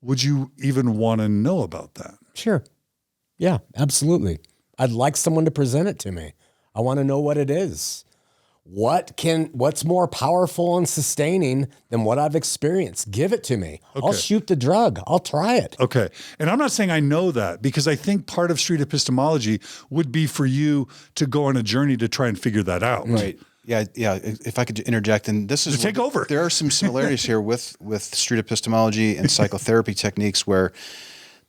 Would you even want to know about that? Sure. Yeah, absolutely. I'd like someone to present it to me. I want to know what it is. What's more powerful and sustaining than what I've experienced? Give it to me. Okay. I'll shoot the drug. I'll try it. Okay. And I'm not saying I know that, because I think part of street epistemology would be for you to go on a journey to try and figure that out. Right. Yeah. If I could interject, and this is take over. There are some similarities here with street epistemology and psychotherapy techniques, where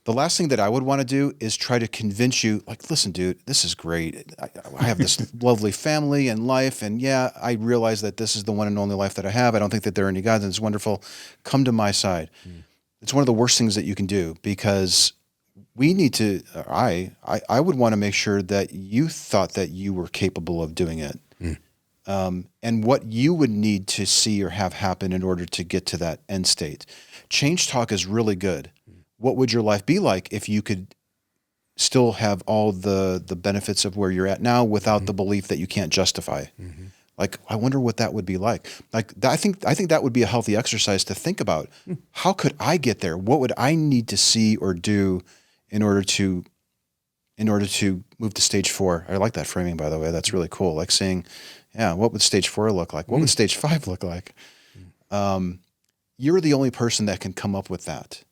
the last thing that I would want to do is try to convince you, like, listen, dude, this is great. I have this lovely family and life, and yeah, I realize that this is the one and only life that I have. I don't think that there are any gods, and it's wonderful. Come to my side. It's one of the worst things that you can do, because we need to. I would want to make sure that you thought that you were capable of doing it, and what you would need to see or have happen in order to get to that end state. Change talk is really good. What would your life be like if you could still have all the benefits of where you're at now without the belief that you can't justify? Like, I wonder what that would be like. Like, I think that would be a healthy exercise to think about. How could I get there? What would I need to see or do in order to move to stage 4? I like that framing, by the way. That's really cool. Like saying, yeah, what would stage 4 look like? What would stage 5 look like? You're the only person that can come up with that.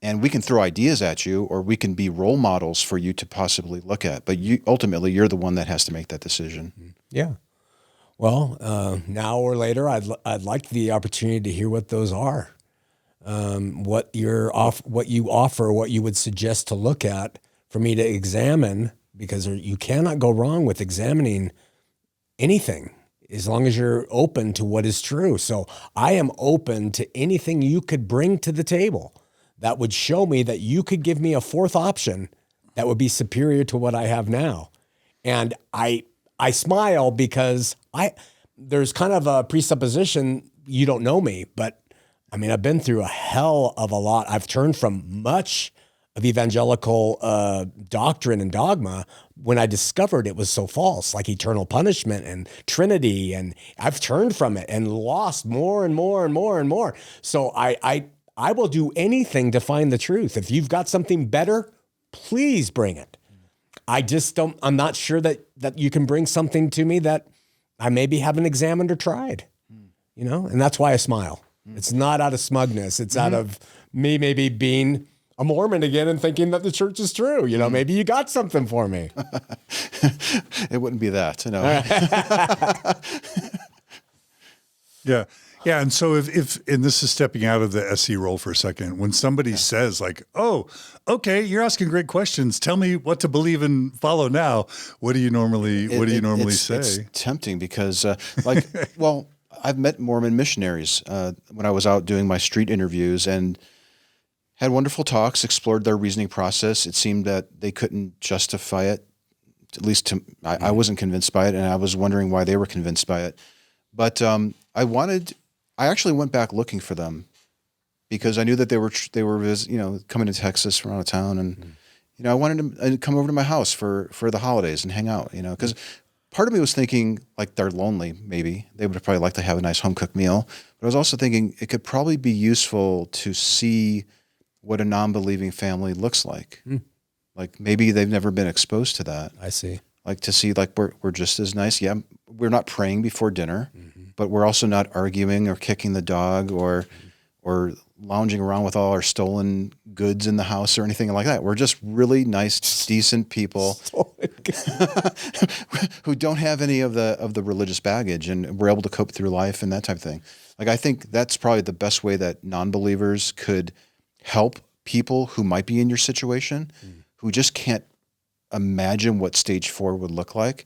And we can throw ideas at you, or we can be role models for you to possibly look at. But ultimately, you're the one that has to make that decision. Yeah. Well, now or later, I'd like the opportunity to hear what those are, what you offer, what you would suggest to look at for me to examine, because you cannot go wrong with examining anything as long as you're open to what is true. So I am open to anything you could bring to the table that would show me that you could give me a fourth option that would be superior to what I have now. And I smile, because there's kind of a presupposition you don't know me, but I mean, I've been through a hell of a lot. I've turned from much of evangelical doctrine and dogma when I discovered it was so false, like eternal punishment and Trinity, and I've turned from it and lost more and more and more and more. So I will do anything to find the truth. If you've got something better, please bring it. I'm not sure that you can bring something to me that I maybe haven't examined or tried, and that's why I smile. It's not out of smugness. It's out of me maybe being a Mormon again and thinking that the church is true. Maybe you got something for me. It wouldn't be that, Yeah. Yeah. And so and this is stepping out of the SE role for a second, when somebody says like, oh, okay, you're asking great questions. Tell me what to believe and follow now. What do you normally say? It's tempting because I've met Mormon missionaries when I was out doing my street interviews and had wonderful talks, explored their reasoning process. It seemed that they couldn't justify it. At least I wasn't convinced by it, and I was wondering why they were convinced by it. But I actually went back looking for them because I knew that they were coming to Texas from out of town, and I wanted them to come over to my house for the holidays and hang out. Because part of me was thinking like they're lonely. Maybe they would probably like to have a nice home cooked meal. But I was also thinking it could probably be useful to see what a non-believing family looks like. Like maybe they've never been exposed to that. I see. Like to see like we're just as nice. Yeah, we're not praying before dinner, but we're also not arguing or kicking the dog or lounging around with all our stolen goods in the house or anything like that. We're just really nice, decent people who don't have any of the religious baggage, and we're able to cope through life and that type of thing. Like I think that's probably the best way that non-believers could help people who might be in your situation, who just can't imagine what stage 4 would look like,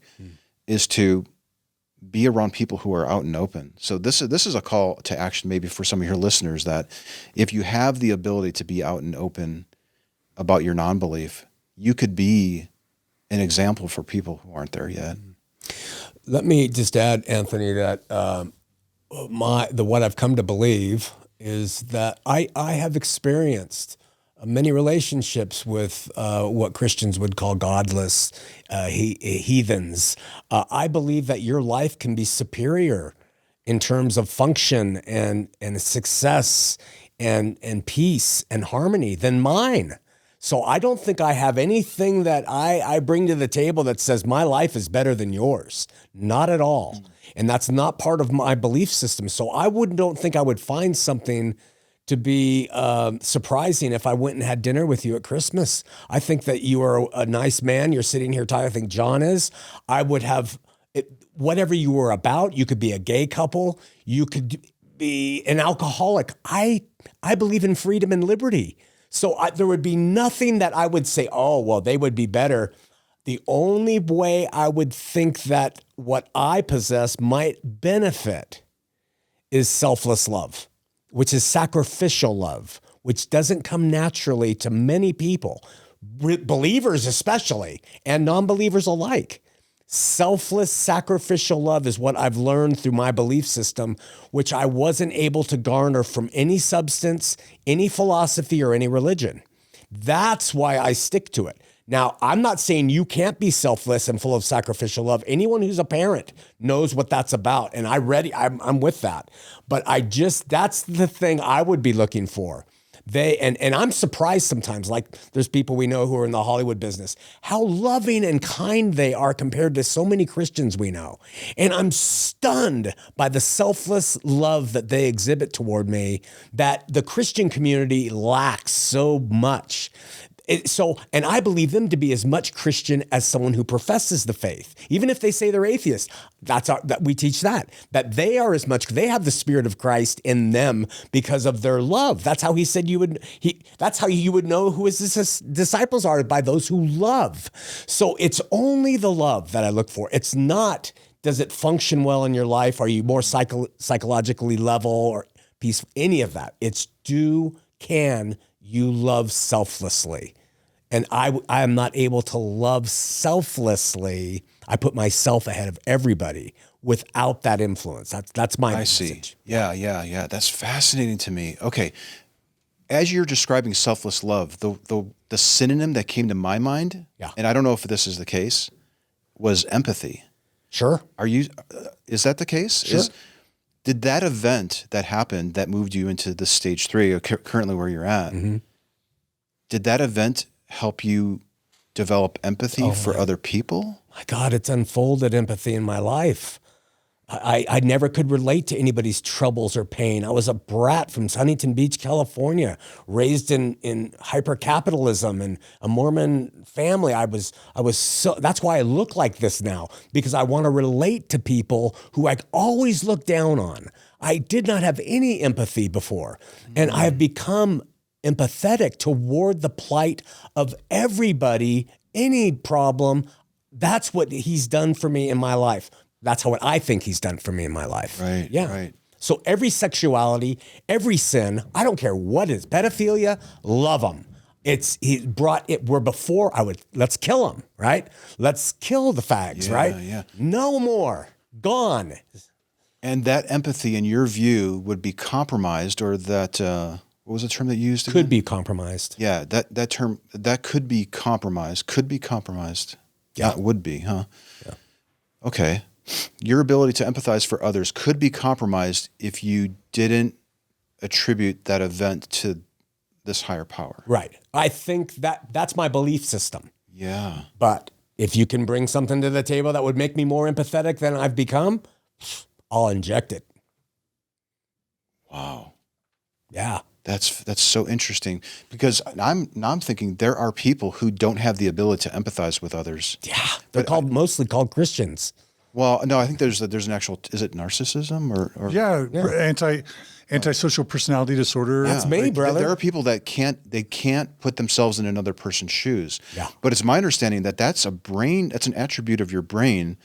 is to be around people who are out and open. So this is a call to action maybe for some of your listeners, that if you have the ability to be out and open about your non-belief, you could be an example for people who aren't there yet. Let me just add, Anthony, that what I've come to believe is that I have experienced many relationships with what Christians would call godless heathens. I believe that your life can be superior in terms of function and success and peace and harmony than mine. So I don't think I have anything that I bring to the table that says my life is better than yours. Not at all. And that's not part of my belief system. So I don't think I would find something to be surprising if I went and had dinner with you at Christmas. I think that you are a nice man. You're sitting here talking. I think John is. I would have whatever you were about. You could be a gay couple. You could be an alcoholic. I believe in freedom and liberty. So there would be nothing that I would say, oh, well, they would be better. The only way I would think that what I possess might benefit is selfless love, which is sacrificial love, which doesn't come naturally to many people, believers especially, and non-believers alike. Selfless, sacrificial love is what I've learned through my belief system, which I wasn't able to garner from any substance, any philosophy, or any religion. That's why I stick to it. Now, I'm not saying you can't be selfless and full of sacrificial love. Anyone who's a parent knows what that's about, and I'm with that. But that's the thing I would be looking for. And I'm surprised sometimes, like there's people we know who are in the Hollywood business, how loving and kind they are compared to so many Christians we know. And I'm stunned by the selfless love that they exhibit toward me that the Christian community lacks so much. And I believe them to be as much Christian as someone who professes the faith, even if they say they're atheists. That we teach that they are as much. They have the Spirit of Christ in them because of their love. That's how he said that's how you would know who his disciples are, by those who love. So it's only the love that I look for. It's not, does it function well in your life? Are you more psychologically level or peaceful? Any of that. It's can you love selflessly? And I am not able to love selflessly. I put myself ahead of everybody without that influence. That's my message. Yeah. That's fascinating to me. Okay. As you're describing selfless love, the synonym that came to my mind, and I don't know if this is the case, was empathy. Sure. Is that the case? Sure. Did that event that happened that moved you into the stage 3, or currently where you're at, did that event help you develop empathy for other people? My God, it's unfolded empathy in my life. I never could relate to anybody's troubles or pain. I was a brat from Huntington Beach, California, raised in hyper-capitalism and a Mormon family. I was so, that's why I look like this now, because I want to relate to people who I always looked down on. I did not have any empathy before, and I have become empathetic toward the plight of everybody, any problem. That's what he's done for me in my life. That's what I think he's done for me in my life. Right. Yeah. Right. So every sexuality, every sin, I don't care what it is, pedophilia, love them. He brought it where before let's kill them, right? Let's kill the fags, right? Yeah. No more. Gone. And that empathy, in your view, would be compromised, or that, what was the term that you used? Could be compromised. Yeah, that term, that could be compromised. Yeah. Not would be, huh? Yeah. Okay. Your ability to empathize for others could be compromised if you didn't attribute that event to this higher power. Right. I think that's my belief system. Yeah. But if you can bring something to the table that would make me more empathetic than I've become, I'll inject it. Wow. Yeah. That's so interesting, because I'm thinking there are people who don't have the ability to empathize with others. Yeah. They're mostly called Christians. Well, no, I think there's an actual, is it narcissism or antisocial personality disorder. That's me, brother. There are people that can't put themselves in another person's shoes. Yeah. But it's my understanding that that's an attribute of your brain,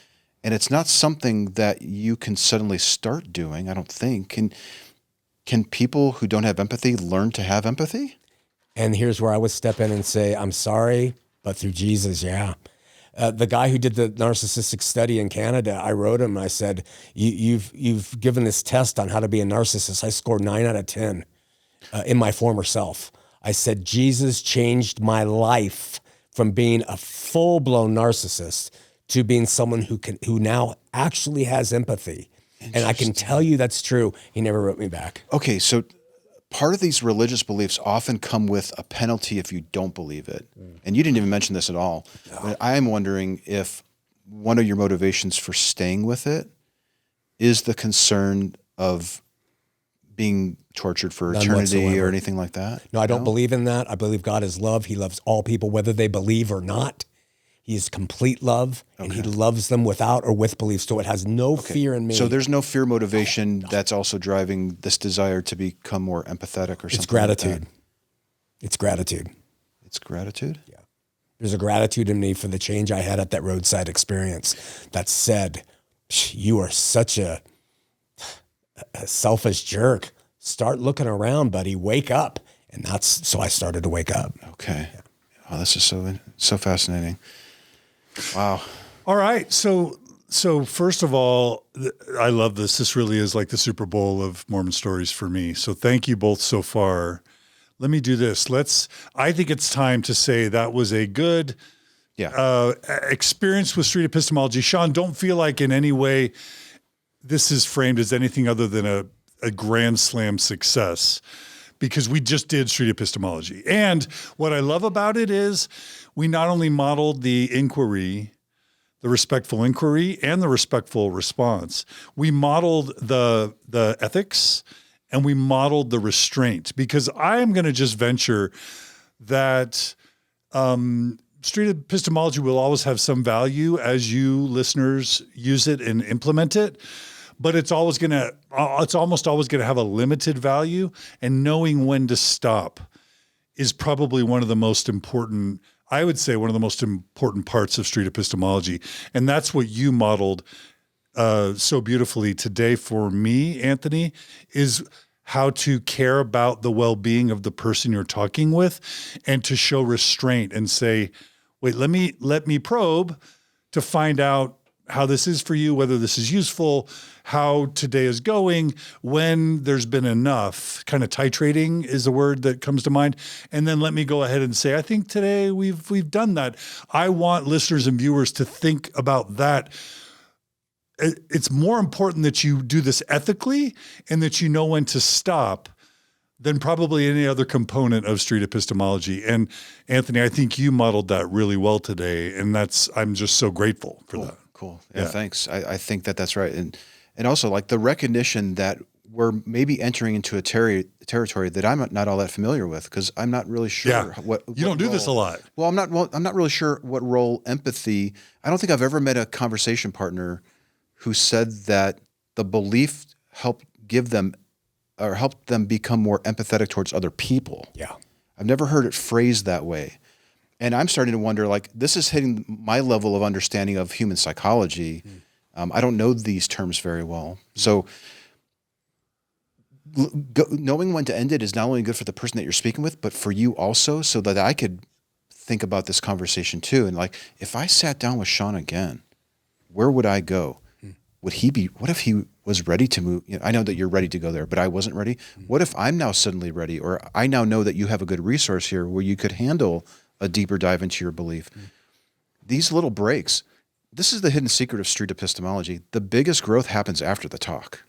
and it's not something that you can suddenly start doing, I don't think. Can people who don't have empathy learn to have empathy? And here's where I would step in and say, I'm sorry, but through Jesus, yeah. The guy who did the narcissistic study in Canada, I wrote him. I said, "You've given this test on how to be a narcissist." I scored 9 out of 10 in my former self. I said, Jesus changed my life from being a full-blown narcissist to being someone who now actually has empathy. And I can tell you that's true. He never wrote me back. Okay, so part of these religious beliefs often come with a penalty if you don't believe it. And you didn't even mention this at all. No. But I am wondering if one of your motivations for staying with it is the concern of being tortured for None eternity whatsoever. Or anything like that. No, I don't believe in that. I believe God is love. He loves all people, whether they believe or not. He is complete love, and he loves them without or with belief. So it has no fear in me. So there's no fear motivation that's also driving this desire to become more empathetic or something. It's gratitude. Like that. It's gratitude. It's gratitude? Yeah. There's a gratitude in me for the change I had at that roadside experience that said, you are such a selfish jerk. Start looking around, buddy. Wake up. And so I started to wake up. Okay. Yeah. Oh, this is so fascinating. Wow. All right. So first of all, I love this. This really is like the Super Bowl of Mormon Stories for me. So thank you both so far. Let me do this. I think it's time to say that was a good experience with Street Epistemology. Shawn, don't feel like in any way this is framed as anything other than a grand slam success, because we just did Street Epistemology. And what I love about it is we not only modeled the inquiry, the respectful inquiry, and the respectful response. We modeled the ethics, and we modeled the restraint, because I am going to just venture that Street Epistemology will always have some value as you listeners use it and implement it. But it's almost always going to have a limited value, and knowing when to stop is probably one of the most important, I would say one of the most important parts of Street Epistemology. And that's what you modeled so beautifully today for me, Anthony, is how to care about the well-being of the person you're talking with, and to show restraint and say, wait, let me probe to find out how this is for you, whether this is useful, how today is going, when there's been enough. Kind of titrating is the word that comes to mind. And then let me go ahead and say, I think today we've done that. I want listeners and viewers to think about that. It's more important that you do this ethically and that you know when to stop than probably any other component of street epistemology. And Anthony, I think you modeled that really well today. And I'm just so grateful for that. Cool. Yeah. Thanks. I think that's right. And also like the recognition that we're maybe entering into a territory that I'm not all that familiar with, because I'm not really sure what you don't do this a lot. Well, I'm not really sure what role empathy. I don't think I've ever met a conversation partner who said that the belief helped them become more empathetic towards other people. Yeah. I've never heard it phrased that way. And I'm starting to wonder, like, this is hitting my level of understanding of human psychology. I don't know these terms very well. So knowing when to end it is not only good for the person that you're speaking with, but for you also, so that I could think about this conversation too. And like, if I sat down with Shawn again, where would I go? What if he was ready to move? I know that you're ready to go there, but I wasn't ready. What if I'm now suddenly ready, or I now know that you have a good resource here where you could handle a deeper dive into your belief? These little breaks, this is the hidden secret of street epistemology. The biggest growth happens after the talk.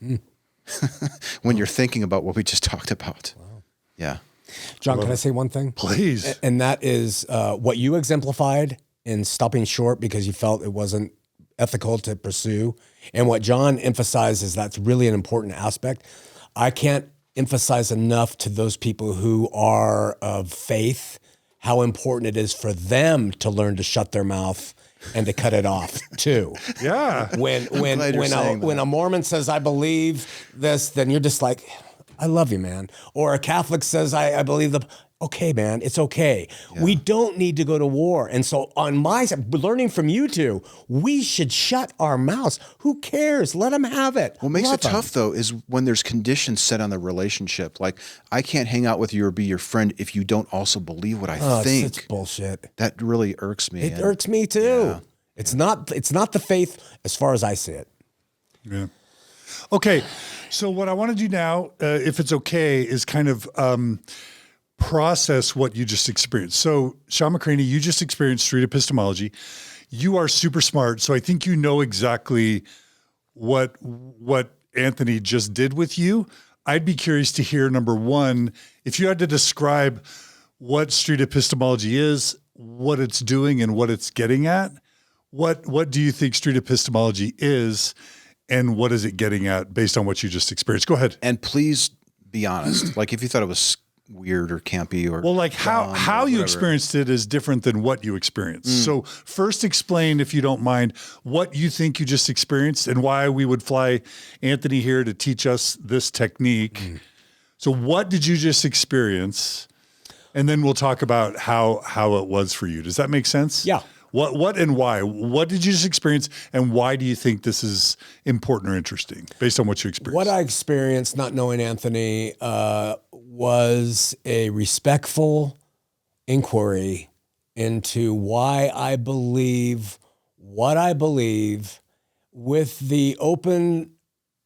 When you're thinking about what we just talked about. Wow. Yeah. John, can I say one thing? Please. And that is what you exemplified in stopping short because you felt it wasn't ethical to pursue. And what John emphasizes, that's really an important aspect. I can't emphasize enough to those people who are of faith how important it is for them to learn to shut their mouth and to cut it off too. Yeah. When a Mormon says, I believe this, then you're just like, I love you, man. Or a Catholic says, I believe okay, man, it's okay. Yeah. We don't need to go to war. And so on my side, learning from you two, we should shut our mouths. Who cares? Let them have it. What makes it tough though is when there's conditions set on the relationship. Like, I can't hang out with you or be your friend if you don't also believe what I think. It's bullshit. That really irks me. It irks me too. Yeah. It's not the faith as far as I see it. Yeah. Okay. So what I want to do now, if it's okay, is kind of process what you just experienced. So Shawn McCraney, you just experienced street epistemology. You are super smart. So I think you know exactly what Anthony just did with you. I'd be curious to hear, number one, if you had to describe what street epistemology is, what it's doing and what it's getting at, what do you think street epistemology is and what is it getting at based on what you just experienced? Go ahead. And please be honest. Like, if you thought it was weird or campy or how you experienced it is different than what you experienced. So first explain, if you don't mind, what you think you just experienced and why we would fly Anthony here to teach us this technique. So what did you just experience? And then we'll talk about how it was for you. Does that make sense? Yeah. What and why? What did you just experience, and why do you think this is important or interesting based on what you experienced? What I experienced, not knowing Anthony, was a respectful inquiry into why I believe what I believe, with the open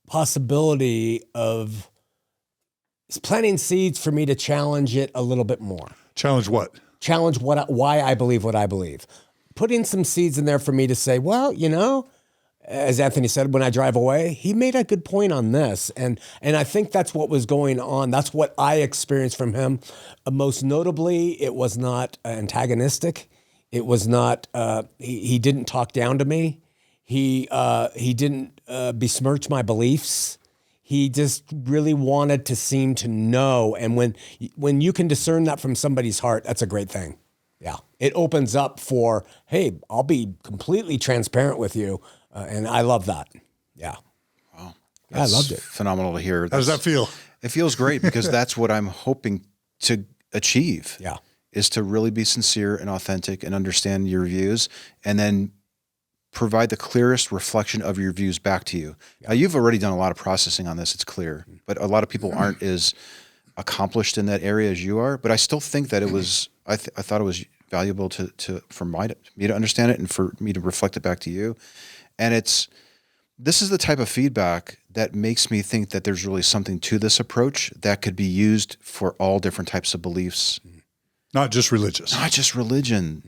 possibility of planting seeds for me to challenge it a little bit more. Challenge what? Challenge why I believe what I believe. Putting some seeds in there for me to say, well, as Anthony said, when I drive away, he made a good point on this. And I think that's what was going on. That's what I experienced from him. Most notably, it was not antagonistic. It was not, he didn't talk down to me. He didn't besmirch my beliefs. He just really wanted to seem to know. And when you can discern that from somebody's heart, that's a great thing. Yeah. It opens up for, hey, I'll be completely transparent with you. And I love that. Yeah. Wow. I loved it. Phenomenal to hear. How does that feel? It feels great because that's what I'm hoping to achieve. Yeah. Is to really be sincere and authentic and understand your views, and then provide the clearest reflection of your views back to you. Now, you've already done a lot of processing on this, it's clear, but a lot of people aren't as accomplished in that area as you are. But I still think that it was, I thought it was valuable for me to understand it and for me to reflect it back to you. And this is the type of feedback that makes me think that there's really something to this approach that could be used for all different types of beliefs. Not just religious. Not just religion,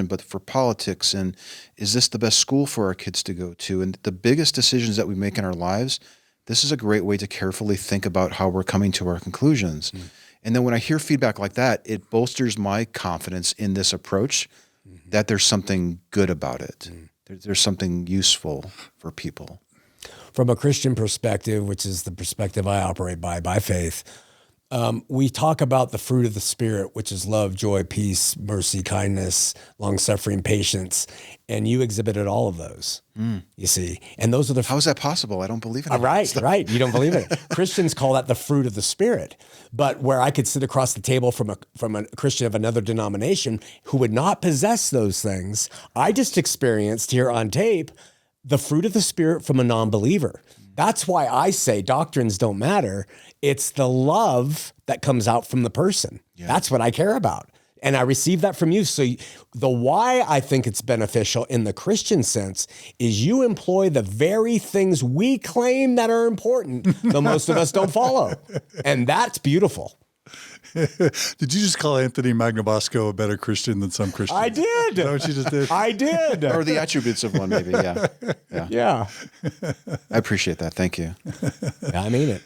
but for politics. And is this the best school for our kids to go to? And the biggest decisions that we make in our lives, this is a great way to carefully think about how we're coming to our conclusions. And then when I hear feedback like that, it bolsters my confidence in this approach that there's something good about it. There's something useful for people. From a Christian perspective, which is the perspective I operate by faith, we talk about the fruit of the Spirit, which is love, joy, peace, mercy, kindness, long-suffering, patience, and you exhibited all of those, you see. And those are the... How is that possible? I don't believe in it. Right. You don't believe it. Christians call that the fruit of the Spirit. But where I could sit across the table from a Christian of another denomination who would not possess those things, I just experienced here on tape the fruit of the Spirit from a non-believer. That's why I say doctrines don't matter. It's the love that comes out from the person. Yeah. That's what I care about. And I received that from you. So the why I think it's beneficial in the Christian sense is you employ the very things we claim that are important, the most of us don't follow. And that's beautiful. Did you just call Anthony Magnabosco a better Christian than some Christians? I did. Is that what you just did? I did. Or the attributes of one, maybe. Yeah. I appreciate that. Thank you. I mean it.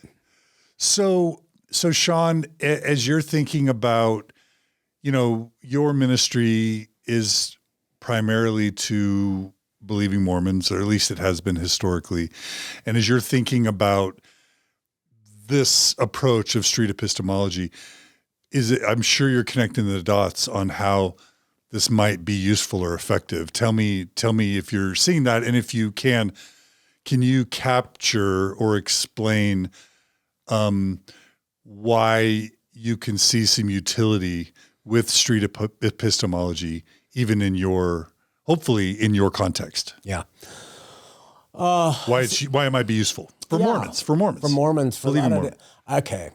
So Shawn, as you're thinking about, your ministry is primarily to believing Mormons, or at least it has been historically. And as you're thinking about this approach of street epistemology, I'm sure you're connecting the dots on how this might be useful or effective. Tell me if you're seeing that, and if you can you capture or explain why you can see some utility with street epistemology, even hopefully in your context? Yeah. Why it might be useful for Mormons. Believing Mormons. Okay.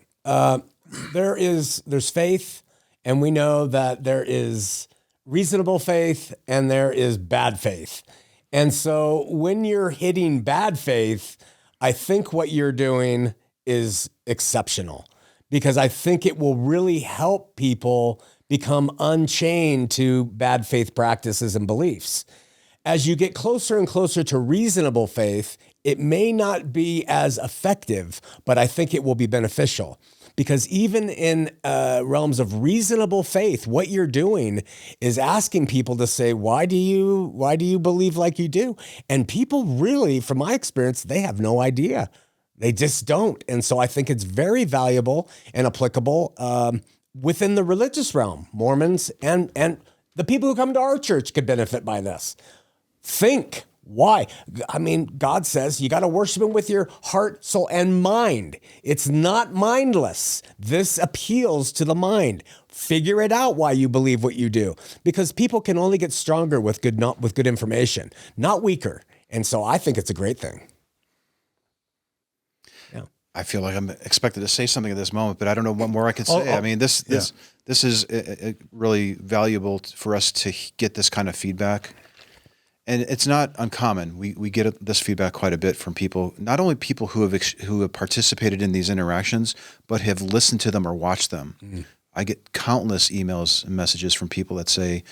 There's faith, and we know that there is reasonable faith and there is bad faith. And so when you're hitting bad faith, I think what you're doing is exceptional, because I think it will really help people become unchained to bad faith practices and beliefs. As you get closer and closer to reasonable faith, it may not be as effective, but I think it will be beneficial. Because even in realms of reasonable faith, what you're doing is asking people to say, why do you believe like you do? And people really, from my experience, they have no idea. They just don't. And so I think it's very valuable and applicable within the religious realm. Mormons and the people who come to our church could benefit by this. Think. Why? I mean, God says you got to worship him with your heart, soul, and mind. It's not mindless. This appeals to the mind. Figure it out why you believe what you do, because people can only get stronger with good information, not weaker. And so I think it's a great thing. Yeah. I feel like I'm expected to say something at this moment, but I don't know what more I can say. I mean, this is really valuable for us to get this kind of feedback. And it's not uncommon. We get this feedback quite a bit from people, not only people who have participated in these interactions, but have listened to them or watched them. Mm-hmm. I get countless emails and messages from people that say,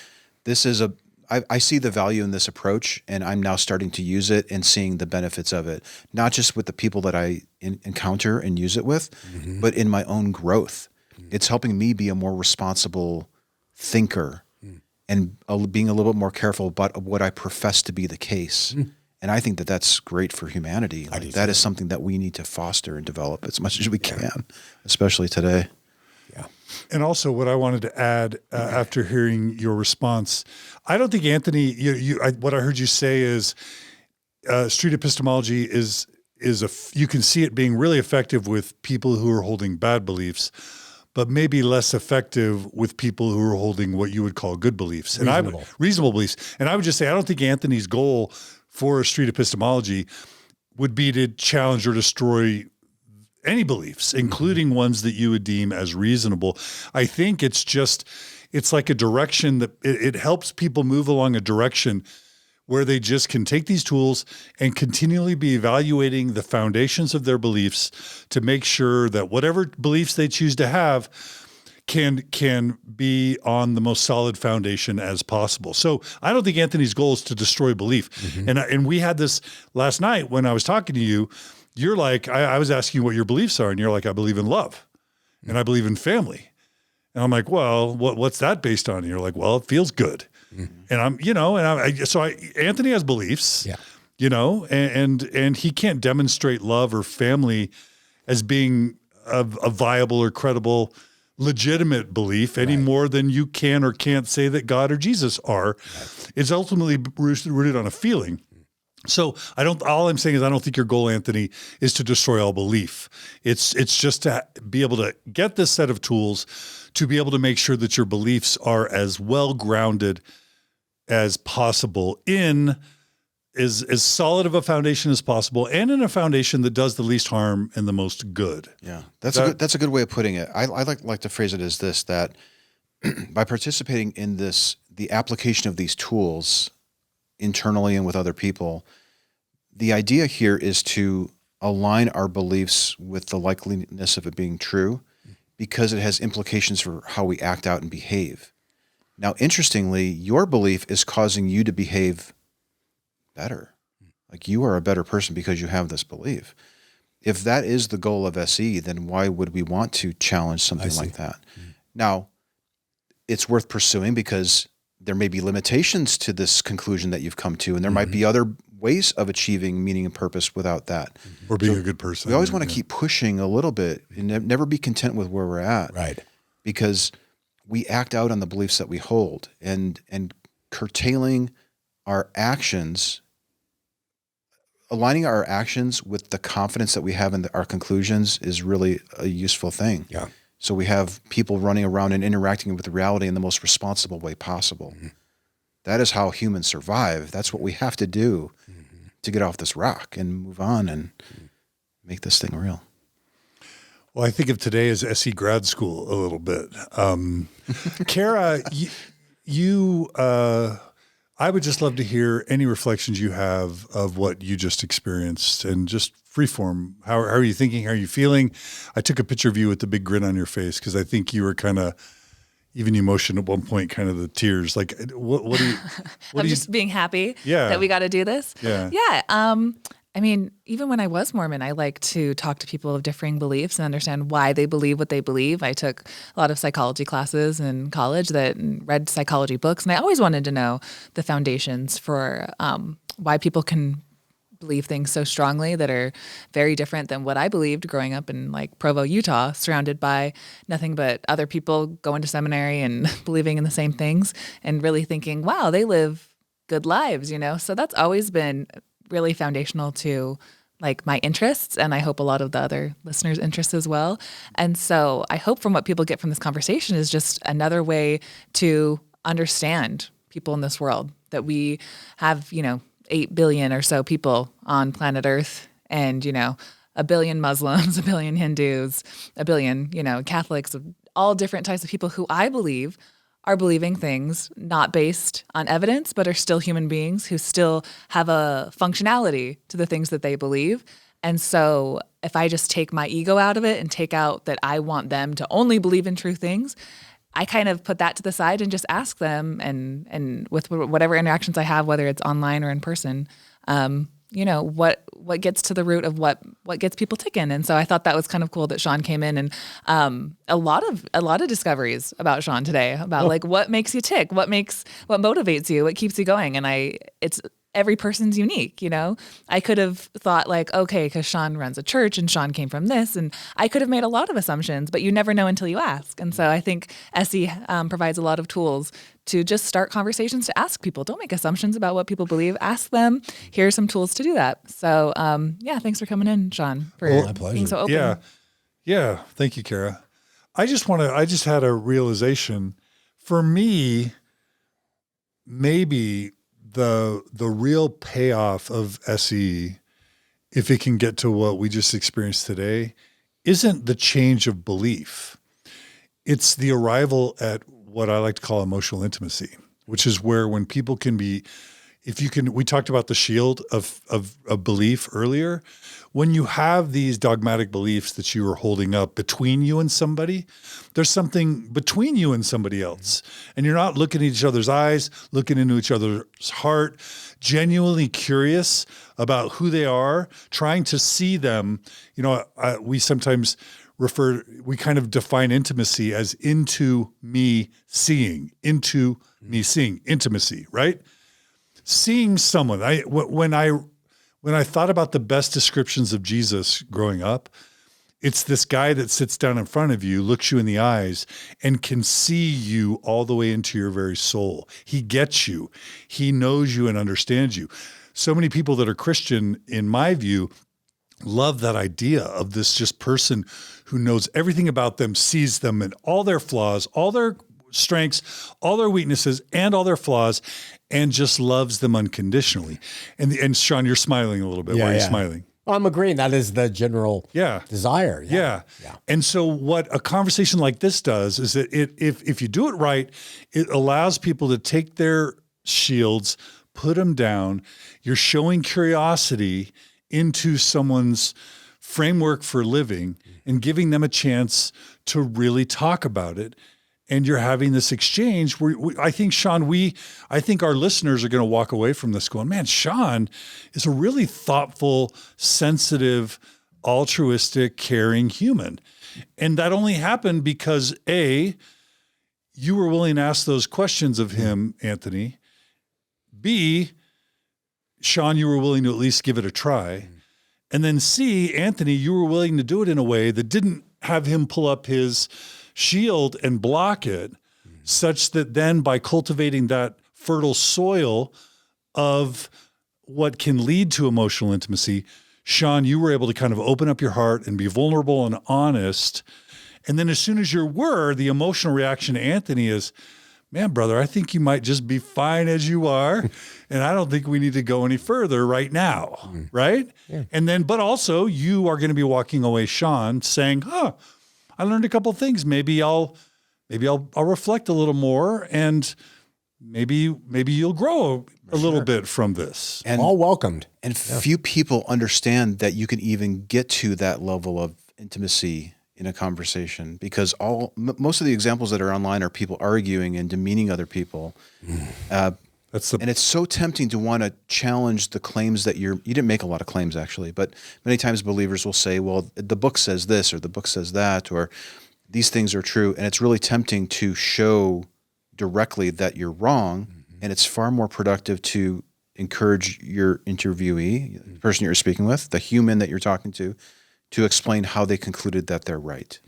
I see the value in this approach, and I'm now starting to use it and seeing the benefits of it, not just with the people that I encounter and use it with, mm-hmm. but in my own growth. Mm-hmm. It's helping me be a more responsible thinker and being a little bit more careful about what I profess to be the case. Mm. And I think that that's great for humanity. Like, that is something that we need to foster and develop as much as we can, especially today. Yeah. And also what I wanted to add after hearing your response, I don't think, Anthony, what I heard you say is street epistemology is you can see it being really effective with people who are holding bad beliefs, but maybe less effective with people who are holding what you would call good beliefs. Reasonable beliefs. And I would just say, I don't think Anthony's goal for street epistemology would be to challenge or destroy any beliefs, including ones that you would deem as reasonable. I think it's like a direction that it helps people move along a direction where they just can take these tools and continually be evaluating the foundations of their beliefs to make sure that whatever beliefs they choose to have can be on the most solid foundation as possible. So I don't think Anthony's goal is to destroy belief. Mm-hmm. And we had this last night when I was talking to you. you're like, I was asking you what your beliefs are, and you're like, I believe in love, and I believe in family. And I'm like, well, what's that based on? And you're like, well, it feels good. And I'm, Anthony has beliefs, and he can't demonstrate love or family as being a viable or credible, legitimate belief any more than you can or can't say that God or Jesus are. Right. It's ultimately rooted on a feeling. So all I'm saying is I don't think your goal, Anthony, is to destroy all belief. It's just to be able to get this set of tools to be able to make sure that your beliefs are as well grounded as possible in as solid of a foundation as possible, and in a foundation that does the least harm and the most good. Yeah, that's a good way of putting it. I like to phrase it as this, that by participating in the application of these tools internally and with other people, the idea here is to align our beliefs with the likeliness of it being true, because it has implications for how we act out and behave. Now, interestingly, your belief is causing you to behave better. Like, you are a better person because you have this belief. If that is the goal of SE, then why would we want to challenge something like that? Now, it's worth pursuing because there may be limitations to this conclusion that you've come to, and there might be other ways of achieving meaning and purpose without that. Or being a good person. We always want to keep pushing a little bit and never be content with where we're at. Right. Because we act out on the beliefs that we hold, and curtailing our actions, aligning our actions with the confidence that we have in our conclusions is really a useful thing. Yeah. So we have people running around and interacting with reality in the most responsible way possible. That is how humans survive. That's what we have to do to get off this rock and move on and make this thing real. Well, I think of today as SE grad school a little bit. Kara, I would just love to hear any reflections you have of what you just experienced, and just freeform. How are you thinking? How are you feeling? I took a picture of you with the big grin on your face because I think you were kind of, even emotion at one point, kind of the tears. Like, what do you? I'm just being happy that we got to do this. Yeah. Yeah. I mean, even when I was Mormon, I like to talk to people of differing beliefs and understand why they believe what they believe. I took a lot of psychology classes in college and read psychology books, and I always wanted to know the foundations for why people can believe things so strongly that are very different than what I believed growing up in like Provo, Utah, surrounded by nothing but other people going to seminary and believing in the same things, and really thinking, wow, they live good lives, So that's always been really foundational to like my interests, and I hope a lot of the other listeners' interests as well. And so I hope from what people get from this conversation is just another way to understand people in this world, that we have, 8 billion or so people on planet Earth, and, a billion Muslims, a billion Hindus, a billion, Catholics, all different types of people who I believe are believing things not based on evidence, but are still human beings who still have a functionality to the things that they believe. And so if I just take my ego out of it and take out that I want them to only believe in true things, I kind of put that to the side and just ask them, and with whatever interactions I have, whether it's online or in person, what gets to the root of what gets people ticking. And so I thought that was kind of cool that Shawn came in, and a lot of discoveries about Shawn today about like what makes you tick, what motivates you, what keeps you going. And it's every person's unique, I could have thought like, okay, because Shawn runs a church and Shawn came from this, and I could have made a lot of assumptions, but you never know until you ask. And so I think SE provides a lot of tools to just start conversations, to ask people. Don't make assumptions about what people believe. Ask them. Here are some tools to do that. So thanks for coming in, Shawn, for being so open. Yeah. Thank you, Kara. I just had a realization. For me, maybe the real payoff of SE, if it can get to what we just experienced today, isn't the change of belief. It's the arrival at what I like to call emotional intimacy, which is where when people can be if you can, we talked about the shield of belief earlier. When you have these dogmatic beliefs that you are holding up between you and somebody, there's something between you and somebody else. And you're not looking at each other's eyes, looking into each other's heart, genuinely curious about who they are, trying to see them. You know, we sometimes we kind of define intimacy as into me seeing, intimacy, right? Seeing someone. When I thought about the best descriptions of Jesus growing up, it's this guy that sits down in front of you, looks you in the eyes, and can see you all the way into your very soul. He gets you. He knows you and understands you. So many people that are Christian, in my view, love that idea of this just person who knows everything about them, sees them and all their flaws, all their strengths, all their weaknesses, and all their flaws, and just loves them unconditionally. And Shawn, you're smiling a little bit. Why are you smiling? Well, I'm agreeing. That is the general desire. Yeah. And so what a conversation like this does is that if you do it right, it allows people to take their shields, put them down. You're showing curiosity into someone's framework for living and giving them a chance to really talk about it. And you're having this exchange where I think, Shawn, I think our listeners are going to walk away from this going, man, Shawn is a really thoughtful, sensitive, altruistic, caring human. And that only happened because A, you were willing to ask those questions of him, Anthony. B, Shawn, you were willing to at least give it a try. And then C, Anthony, you were willing to do it in a way that didn't have him pull up his shield and block it, such that then by cultivating that fertile soil of what can lead to emotional intimacy, Shawn, you were able to kind of open up your heart and be vulnerable and honest. And then as soon as you were, the emotional reaction to Anthony is, man, brother, I think you might just be fine as you are. And I don't think we need to go any further right now. Right? Yeah. And then, but also you are going to be walking away, Shawn, saying, I learned a couple of things. Maybe I'll reflect a little more, and maybe you'll grow a little bit from this. And all welcomed. And few people understand that you can even get to that level of intimacy in a conversation, because most of the examples that are online are people arguing and demeaning other people. And it's so tempting to want to challenge the claims that you didn't make a lot of claims actually, but many times believers will say, well, the book says this, or the book says that, or these things are true. And it's really tempting to show directly that you're wrong. And it's far more productive to encourage your interviewee, the person you're speaking with, the human that you're talking to explain how they concluded that they're right.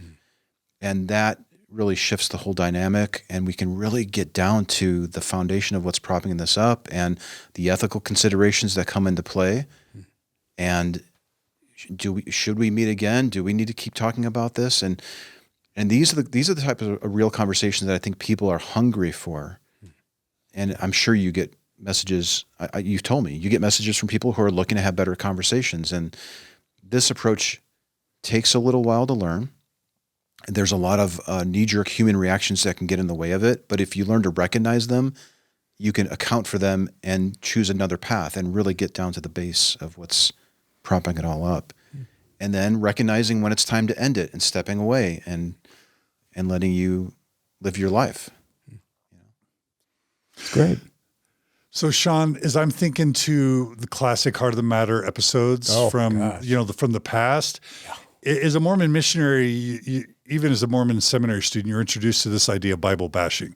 And that really shifts the whole dynamic, and we can really get down to the foundation of what's propping this up and the ethical considerations that come into play. And should we meet again? Do we need to keep talking about this? And these are the type of real conversations that I think people are hungry for. And I'm sure you get messages. You've told me you get messages from people who are looking to have better conversations. And this approach takes a little while to learn. There's a lot of knee-jerk human reactions that can get in the way of it. But if you learn to recognize them, you can account for them and choose another path and really get down to the base of what's propping it all up. And then recognizing when it's time to end it and stepping away and letting you live your life. It's great. So Shawn, as I'm thinking to the classic Heart of the Matter episodes from the past, as a Mormon missionary, even as a Mormon seminary student, you're introduced to this idea of Bible bashing,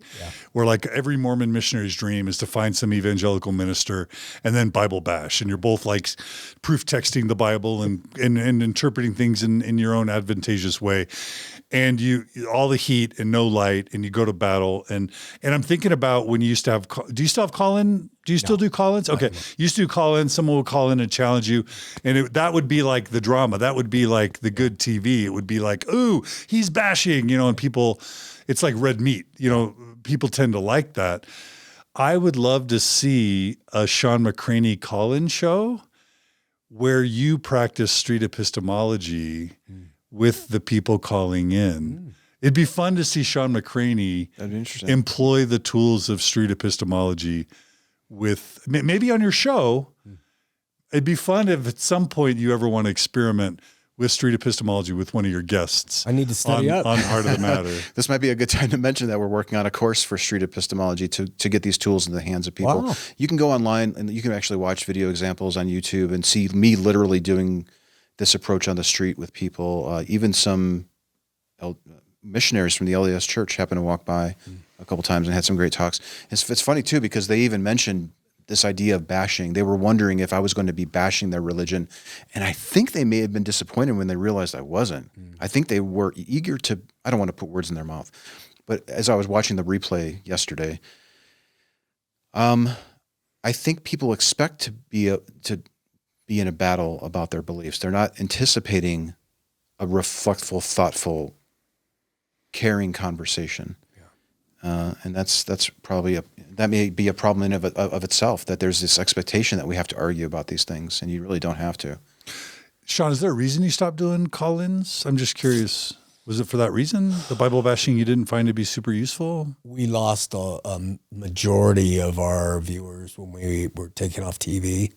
where like every Mormon missionary's dream is to find some evangelical minister and then Bible bash. And you're both like proof texting the Bible and interpreting things in your own advantageous way. And you all the heat and no light, and you go to battle. And I'm thinking about when you used to have, do you still have call-in? Do you still do call-ins? Okay. You used to do call-in. Someone would call in and challenge you. And that would be like the drama. That would be like the good TV. It would be like, ooh, he's bashing, and people, it's like red meat. People tend to like that. I would love to see a Shawn McCraney call-in show where you practice street epistemology with the people calling in. It'd be fun to see Shawn McCraney employ the tools of street epistemology with maybe on your show. It'd be fun if at some point you ever want to experiment with street epistemology with one of your guests. I need to study up on Heart of the Matter. This might be a good time to mention that we're working on a course for street epistemology to get these tools in the hands of people. Wow. You can go online and you can actually watch video examples on YouTube and see me literally doing this approach on the street with people. Even some missionaries from the LDS Church happened to walk by a couple times and had some great talks. It's funny too because they even mentioned this idea of bashing. They were wondering if I was going to be bashing their religion. And I think they may have been disappointed when they realized I wasn't. I think they were eager to, I don't want to put words in their mouth, but as I was watching the replay yesterday, I think people expect to be in a battle about their beliefs. They're not anticipating a reflectful, thoughtful, caring conversation. And that's probably that may be a problem in of itself, that there's this expectation that we have to argue about these things, and you really don't have to. Shawn, is there a reason you stopped doing call-ins? I'm just curious. Was it for that reason? The Bible bashing you didn't find to be super useful? We lost a majority of our viewers when we were taken off TV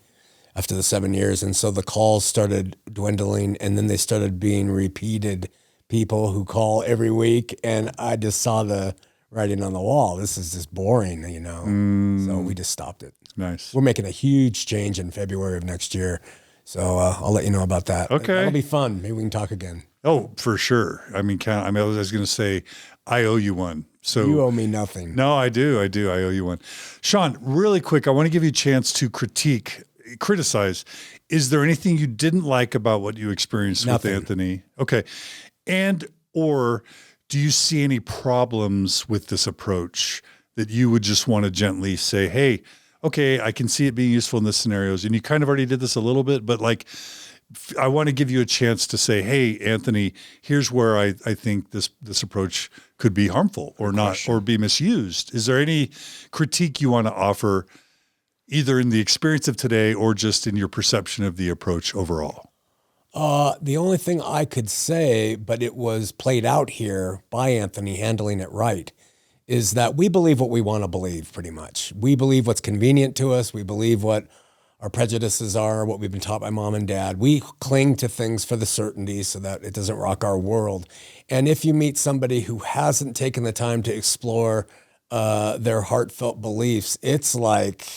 after the 7 years. And so the calls started dwindling, and then they started being repeated people who call every week. And I just saw the writing on the wall. This is just boring, So we just stopped it. Nice. We're making a huge change in February of next year. So I'll let you know about that. Okay. That'll be fun. Maybe we can talk again. Oh, for sure. I was going to say, I owe you one. So You owe me nothing. No, I do. I owe you one. Shawn, really quick, I want to give you a chance to criticize. Is there anything you didn't like about what you experienced Nothing. with Anthony? Okay. Or do you see any problems with this approach that you would just want to gently say, hey, okay, I can see it being useful in this scenarios. And you kind of already did this a little bit, but I want to give you a chance to say, hey, Anthony, here's where I think this approach could be harmful or not, or be misused. Is there any critique you want to offer either in the experience of today or just in your perception of the approach overall? The only thing I could say, but it was played out here by Anthony handling it right, is that we believe what we want to believe pretty much. We believe what's convenient to us. We believe what our prejudices are, what we've been taught by mom and dad. We cling to things for the certainty so that it doesn't rock our world. And if you meet somebody who hasn't taken the time to explore their heartfelt beliefs, it's like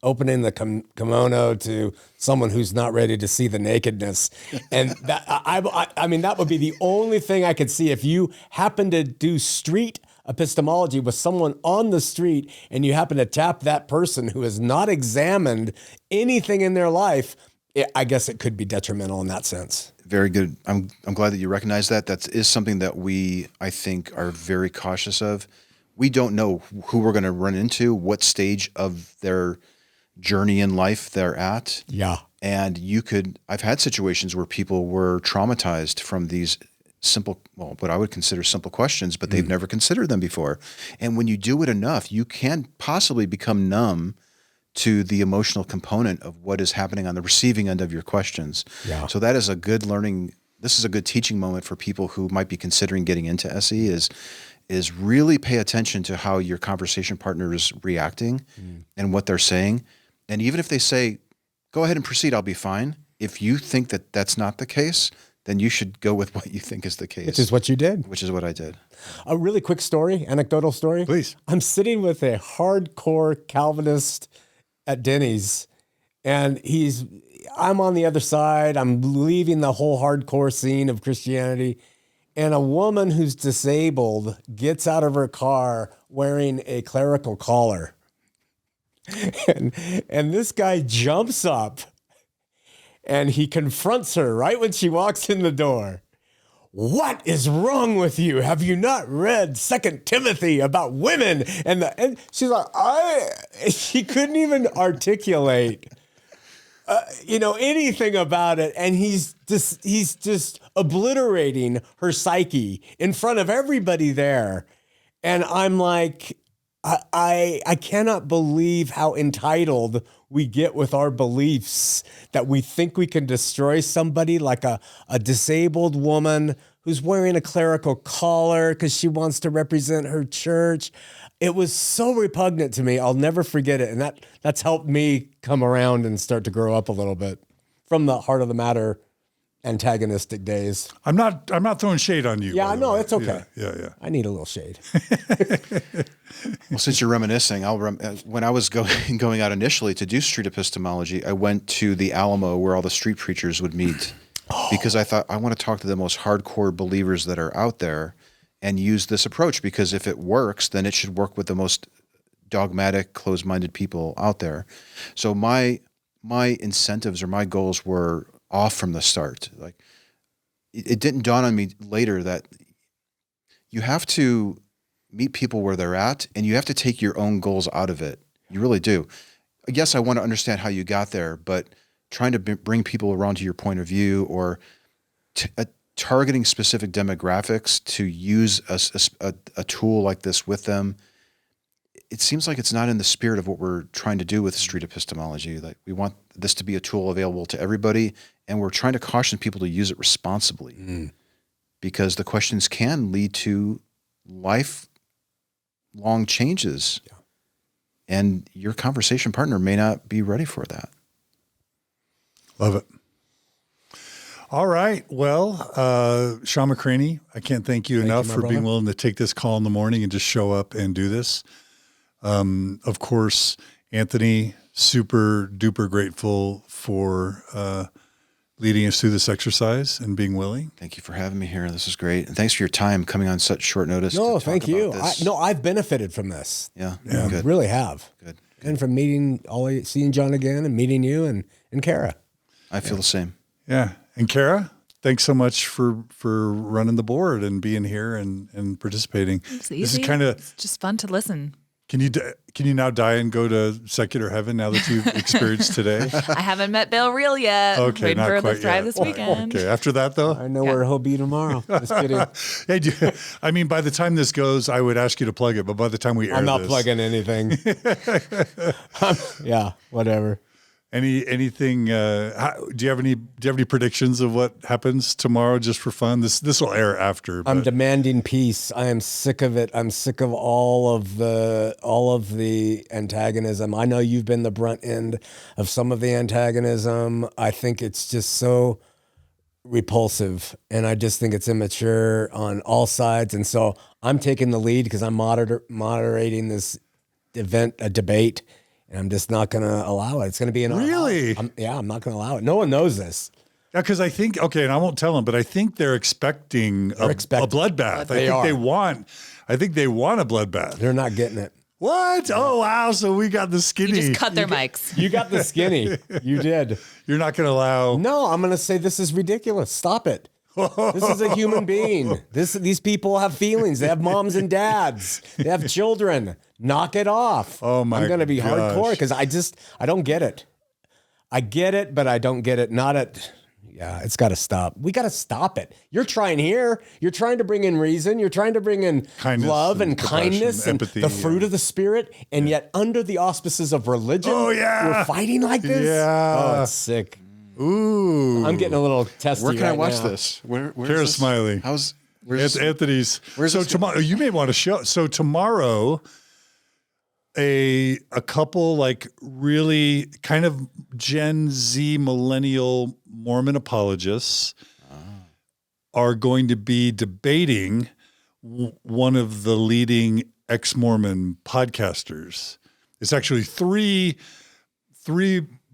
opening the kimono to someone who's not ready to see the nakedness. And that, I mean, that would be the only thing I could see. If you happen to do street epistemology with someone on the street and you happen to tap that person who has not examined anything in their life, I guess it could be detrimental in that sense. Very good. I'm glad that you recognize that. That is something that we, I think, are very cautious of. We don't know who we're going to run into, what stage of their journey in life they're at. Yeah. And I've had situations where people were traumatized from these simple, well, what I would consider simple questions, but they've never considered them before. And when you do it enough, you can possibly become numb to the emotional component of what is happening on the receiving end of your questions. Yeah. So that is a good this is a good teaching moment for people who might be considering getting into SE is really pay attention to how your conversation partner is reacting and what they're saying. And even if they say, go ahead and proceed, I'll be fine. If you think that that's not the case, then you should go with what you think is the case. Which is what you did. Which is what I did. A really quick story, anecdotal story. Please. I'm sitting with a hardcore Calvinist at Denny's, and I'm on the other side. I'm leaving the whole hardcore scene of Christianity, and a woman who's disabled gets out of her car wearing a clerical collar. And this guy jumps up and he confronts her right when she walks in the door. What is wrong with you? Have you not read 2 Timothy about women? And she's like, she couldn't even articulate, anything about it. And he's just obliterating her psyche in front of everybody there. And I'm like, I cannot believe how entitled we get with our beliefs, that we think we can destroy somebody like a disabled woman who's wearing a clerical collar because she wants to represent her church. It was so repugnant to me. I'll never forget it. And that's helped me come around and start to grow up a little bit from the heart of the matter antagonistic days. I'm not throwing shade on you. Yeah, no, it's okay. Yeah. I need a little shade. Well, since you're reminiscing, when I was going out initially to do street epistemology, I went to the Alamo where all the street preachers would meet because I thought I want to talk to the most hardcore believers that are out there and use this approach, because if it works, then it should work with the most dogmatic, closed-minded people out there. So my incentives or my goals were off from the start. Like it didn't dawn on me later that you have to meet people where they're at and you have to take your own goals out of it. You really do. Yes, I want to understand how you got there, but trying to bring people around to your point of view or targeting specific demographics to use a tool like this with them, it seems like it's not in the spirit of what we're trying to do with street epistemology. Like we want this to be a tool available to everybody, and we're trying to caution people to use it responsibly because the questions can lead to lifelong changes. Yeah. And your conversation partner may not be ready for that. Love it. All right. Well, Shawn McCraney, I can't thank you enough for being willing to take this call in the morning and just show up and do this. Of course, Anthony, super duper grateful for leading us through this exercise and being willing. Thank you for having me here. This is great. And thanks for your time coming on such short notice. No, thank you. I've benefited from this. Yeah. Good. Really have. Good. And from seeing John again and meeting you and Kara. I feel the same. Yeah. And Kara, thanks so much for running the board and being here and participating. It's easy. This is kind of it's just fun to listen. Can you now die and go to secular heaven now that you've experienced today? I haven't met Bill Reel yet. Okay, waiting not for quite the drive yet. this weekend. Okay, after that though? I know where he'll be tomorrow. Just kidding. Hey, I mean, by the time this goes, I would ask you to plug it, but by the time we air I'm not this, plugging anything. Yeah, whatever. Anything? Do you have any predictions of what happens tomorrow, just for fun? This will air after. I'm demanding peace. I am sick of it. I'm sick of all of the antagonism. I know you've been the brunt end of some of the antagonism. I think it's just so repulsive, and I just think it's immature on all sides. And so I'm taking the lead because I'm moderating this event, a debate. And I'm just not going to allow it. It's going to be Really? I'm not going to allow it. No one knows this. Yeah, because I think, and I won't tell them, but I think they're expecting a bloodbath. I think they want a bloodbath. They're not getting it. What? Oh, wow. So we got the skinny. You just cut their mics. You got the skinny. You did. You're not going to allow. No, I'm going to say this is ridiculous. Stop it. This is a human being. These people have feelings. They have moms and dads. They have children. Knock it off. Oh my! I'm going to be hardcore because I don't get it. I get it, but I don't get it. It's got to stop. We got to stop it. You're trying here. You're trying to bring in reason. You're trying to bring in kindness love and kindness and empathy, the fruit of the spirit. And yet under the auspices of religion, we're fighting like this. Yeah. Oh, it's sick. Ooh. I'm getting a little testy. Where can I watch now. this? Where's Kara's smiling. Where's Anthony's? Where's so tomorrow you may want to show. So tomorrow, a couple like really kind of Gen Z millennial Mormon apologists are going to be debating one of the leading ex-Mormon podcasters. It's actually three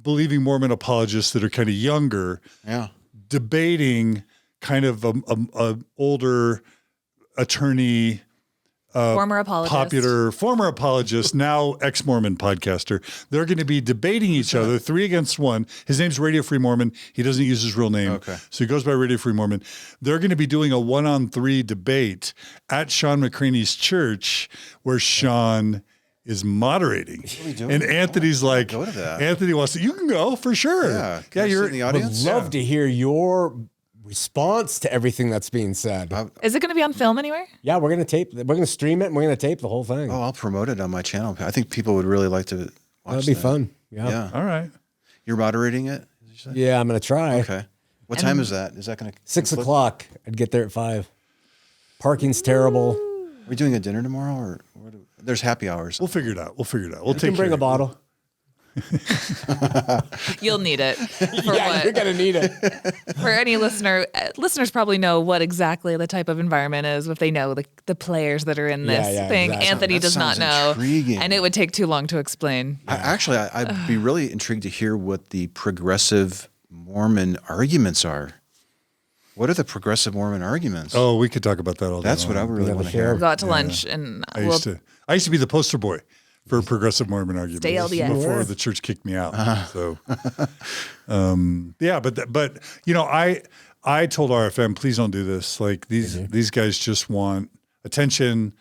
believing Mormon apologists that are kind of younger, debating kind of a older attorney, former apologist, now ex-Mormon podcaster. They're going to be debating each other, 3 against 1. His name's Radio Free Mormon. He doesn't use his real name. Okay. So he goes by Radio Free Mormon. They're going to be doing a 1-on-3 debate at Shawn McCraney's church where Shawn is moderating. And Anthony's like, Anthony wants to, you can go for sure. Yeah. You're in the audience. Would love to hear your response to everything that's being said. Is it going to be on film anywhere? Yeah, we're going to tape. We're going to stream it and we're going to tape the whole thing. Oh, I'll promote it on my channel. I think people would really like to watch That'd be fun. Yeah. All right. You're moderating it? Yeah, I'm going to try. Okay. What time is that? Is that going to 6 o'clock. I'd get there at 5. Parking's terrible. Are we doing a dinner tomorrow, or there's happy hours? We'll figure it out. We'll You can bring a bottle. You'll need it. For Yeah, you're gonna need it. For any listeners probably know what exactly the type of environment is if they know the players that are in this thing. exactly. Anthony That does not sounds know, intriguing. and it would take too long to explain. I'd be really intrigued to hear what the progressive Mormon arguments are. What are the progressive Mormon arguments? Oh, we could talk about that all day That's what I long. really want to hear. We'll go out to lunch, and I used to be the poster boy for progressive Mormon arguments Stay LDS. before the church kicked me out. So, yeah, but you know, I told RFM, please don't do this. Like these guys just want attention.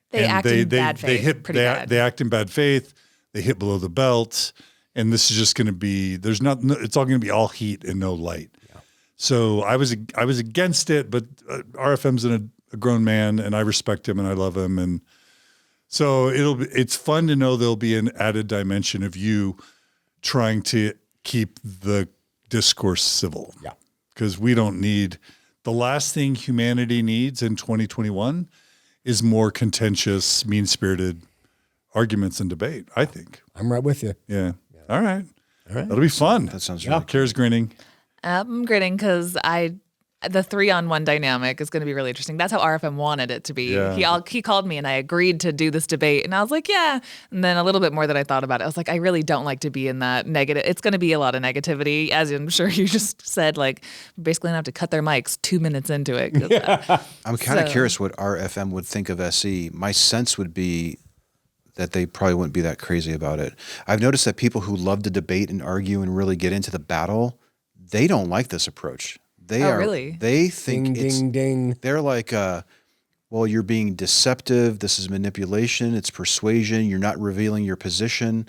They and act in bad faith. They act in bad faith. They hit below the belt, and this is just going to be. It's all going to be all heat and no light. So I was against it, but RFM's a grown man, and I respect him and I love him, and so it's fun to know there'll be an added dimension of you trying to keep the discourse civil. Yeah, because we don't need the last thing humanity needs in 2021 is more contentious, mean-spirited arguments and debate. I think. I'm right with you. Yeah. All right. That'll be fun. That sounds really cool. Kara's grinning. I'm grinning because the 3-on-1 dynamic is going to be really interesting. That's how RFM wanted it to be. Yeah. He called me and I agreed to do this debate, and I was like, yeah. And then a little bit more that I thought about it, I was like, I really don't like to be in that negative. It's going to be a lot of negativity, as I'm sure you just said. Like, basically, gonna have to cut their mics 2 minutes into it. I'm kind of curious what RFM would think of SE. My sense would be that they probably wouldn't be that crazy about it. I've noticed that people who love to debate and argue and really get into the battle, they don't like this approach. Really? They think Ding, ding. they're like, well, you're being deceptive. This is manipulation. It's persuasion. You're not revealing your position.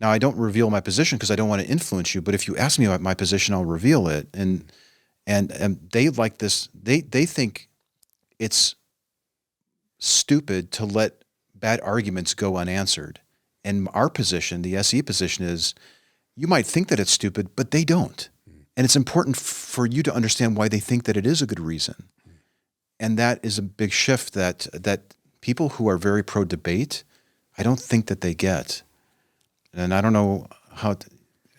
Now, I don't reveal my position because I don't want to influence you. But if you ask me about my position, I'll reveal it. And they like this. They think it's stupid to let bad arguments go unanswered. And our position, the SE position, is you might think that it's stupid, but they don't. And it's important for you to understand why they think that it is a good reason. And that is a big shift that people who are very pro-debate, I don't think that they get. And I don't know how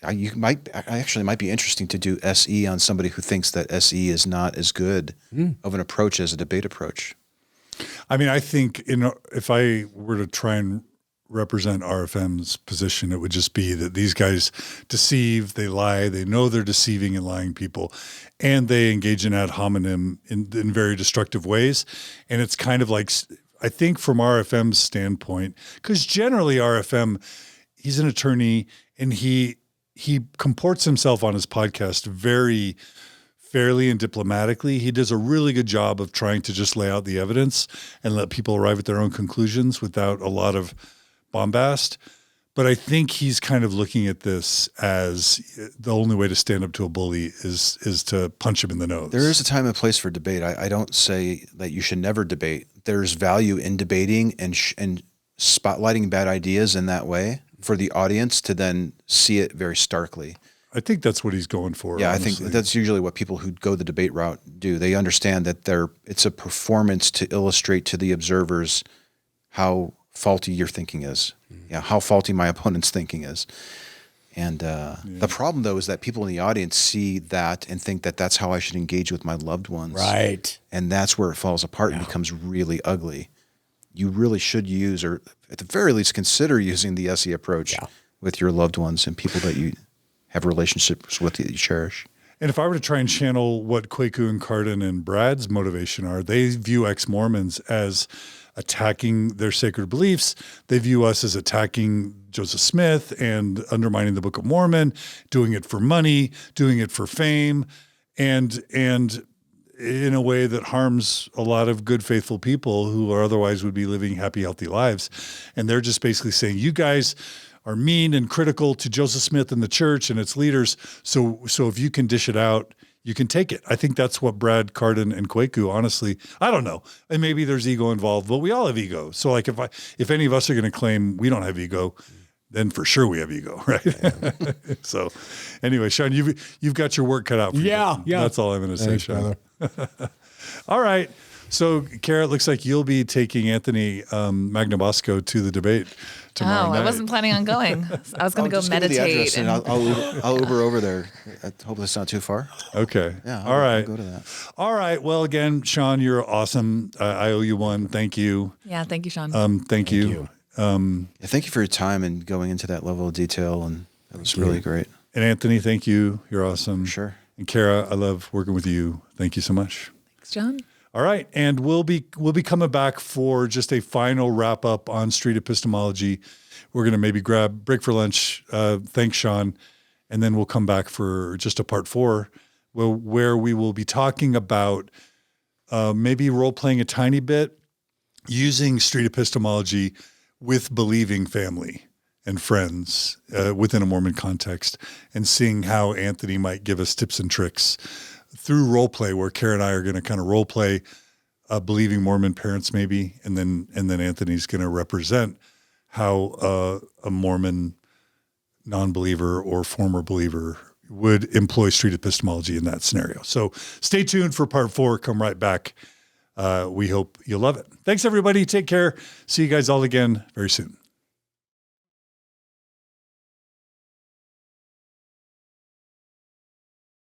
I actually might be interesting to do SE on somebody who thinks that SE is not as good of an approach as a debate approach. I mean, I think if I were to try and represent RFM's position, it would just be that these guys deceive, they lie, they know they're deceiving and lying people, and they engage in ad hominem in very destructive ways. And it's kind of like, I think from RFM's standpoint, because generally RFM, he's an attorney and he comports himself on his podcast very fairly and diplomatically. He does a really good job of trying to just lay out the evidence and let people arrive at their own conclusions without a lot of bombast. But I think he's kind of looking at this as the only way to stand up to a bully is to punch him in the nose. There is a time and place for debate. I don't say that you should never debate. There's value in debating and spotlighting bad ideas in that way for the audience to then see it very starkly. I think that's what he's going for. Yeah, honestly. I think that's usually what people who go the debate route do. They understand that it's a performance to illustrate to the observers how faulty your thinking is. Yeah, how faulty my opponent's thinking is. And the problem, though, is that people in the audience see that and think that that's how I should engage with my loved ones. Right. And that's where it falls apart and becomes really ugly. You really should use, or at the very least, consider using the SE approach with your loved ones and people that you have relationships with that you cherish. And if I were to try and channel what Kwaku and Cardin and Brad's motivation are, they view ex-Mormons as attacking their sacred beliefs. They view us as attacking Joseph Smith and undermining the Book of Mormon, doing it for money, doing it for fame, and in a way that harms a lot of good, faithful people who are otherwise would be living happy, healthy lives. And they're just basically saying, you guys are mean and critical to Joseph Smith and the church and its leaders. So if you can dish it out, you can take it. I think that's what Brad, Cardin, and Kwaku, honestly, I don't know. And maybe there's ego involved, but we all have ego. So like if any of us are going to claim we don't have ego, then for sure we have ego, right? So anyway, Shawn, you've got your work cut out for you. Yeah. That's all I'm going to say, Thanks, Shawn. brother. All right. So, Kara, it looks like you'll be taking Anthony Magnabosco to the debate tomorrow night. I wasn't planning on going. I was going to go Just give me the meditate. address and I'll Uber over there. I hope it's not too far. Okay. Yeah. All right. I'll go to that. All right. Well, again, Shawn, you're awesome. I owe you one. Thank you. Yeah, thank you, Shawn. Thank you. Yeah, thank you for your time and going into that level of detail, and that was really great. And Anthony, thank you. You're awesome. Sure. And Kara, I love working with you. Thank you so much. Thanks, John. All right, and we'll be coming back for just a final wrap up on Street Epistemology. We're going to maybe break for lunch. Thanks, Shawn, and then we'll come back for just a part 4, where we will be talking about maybe role playing a tiny bit, using Street Epistemology with believing family and friends within a Mormon context, and seeing how Anthony might give us tips and tricks through role play, where Kara and I are going to kind of role play believing Mormon parents maybe, and then Anthony's going to represent how a Mormon non-believer or former believer would employ street epistemology in that scenario. So stay tuned for part 4. Come right back. We hope you'll love it. Thanks, everybody. Take care. See you guys all again very soon.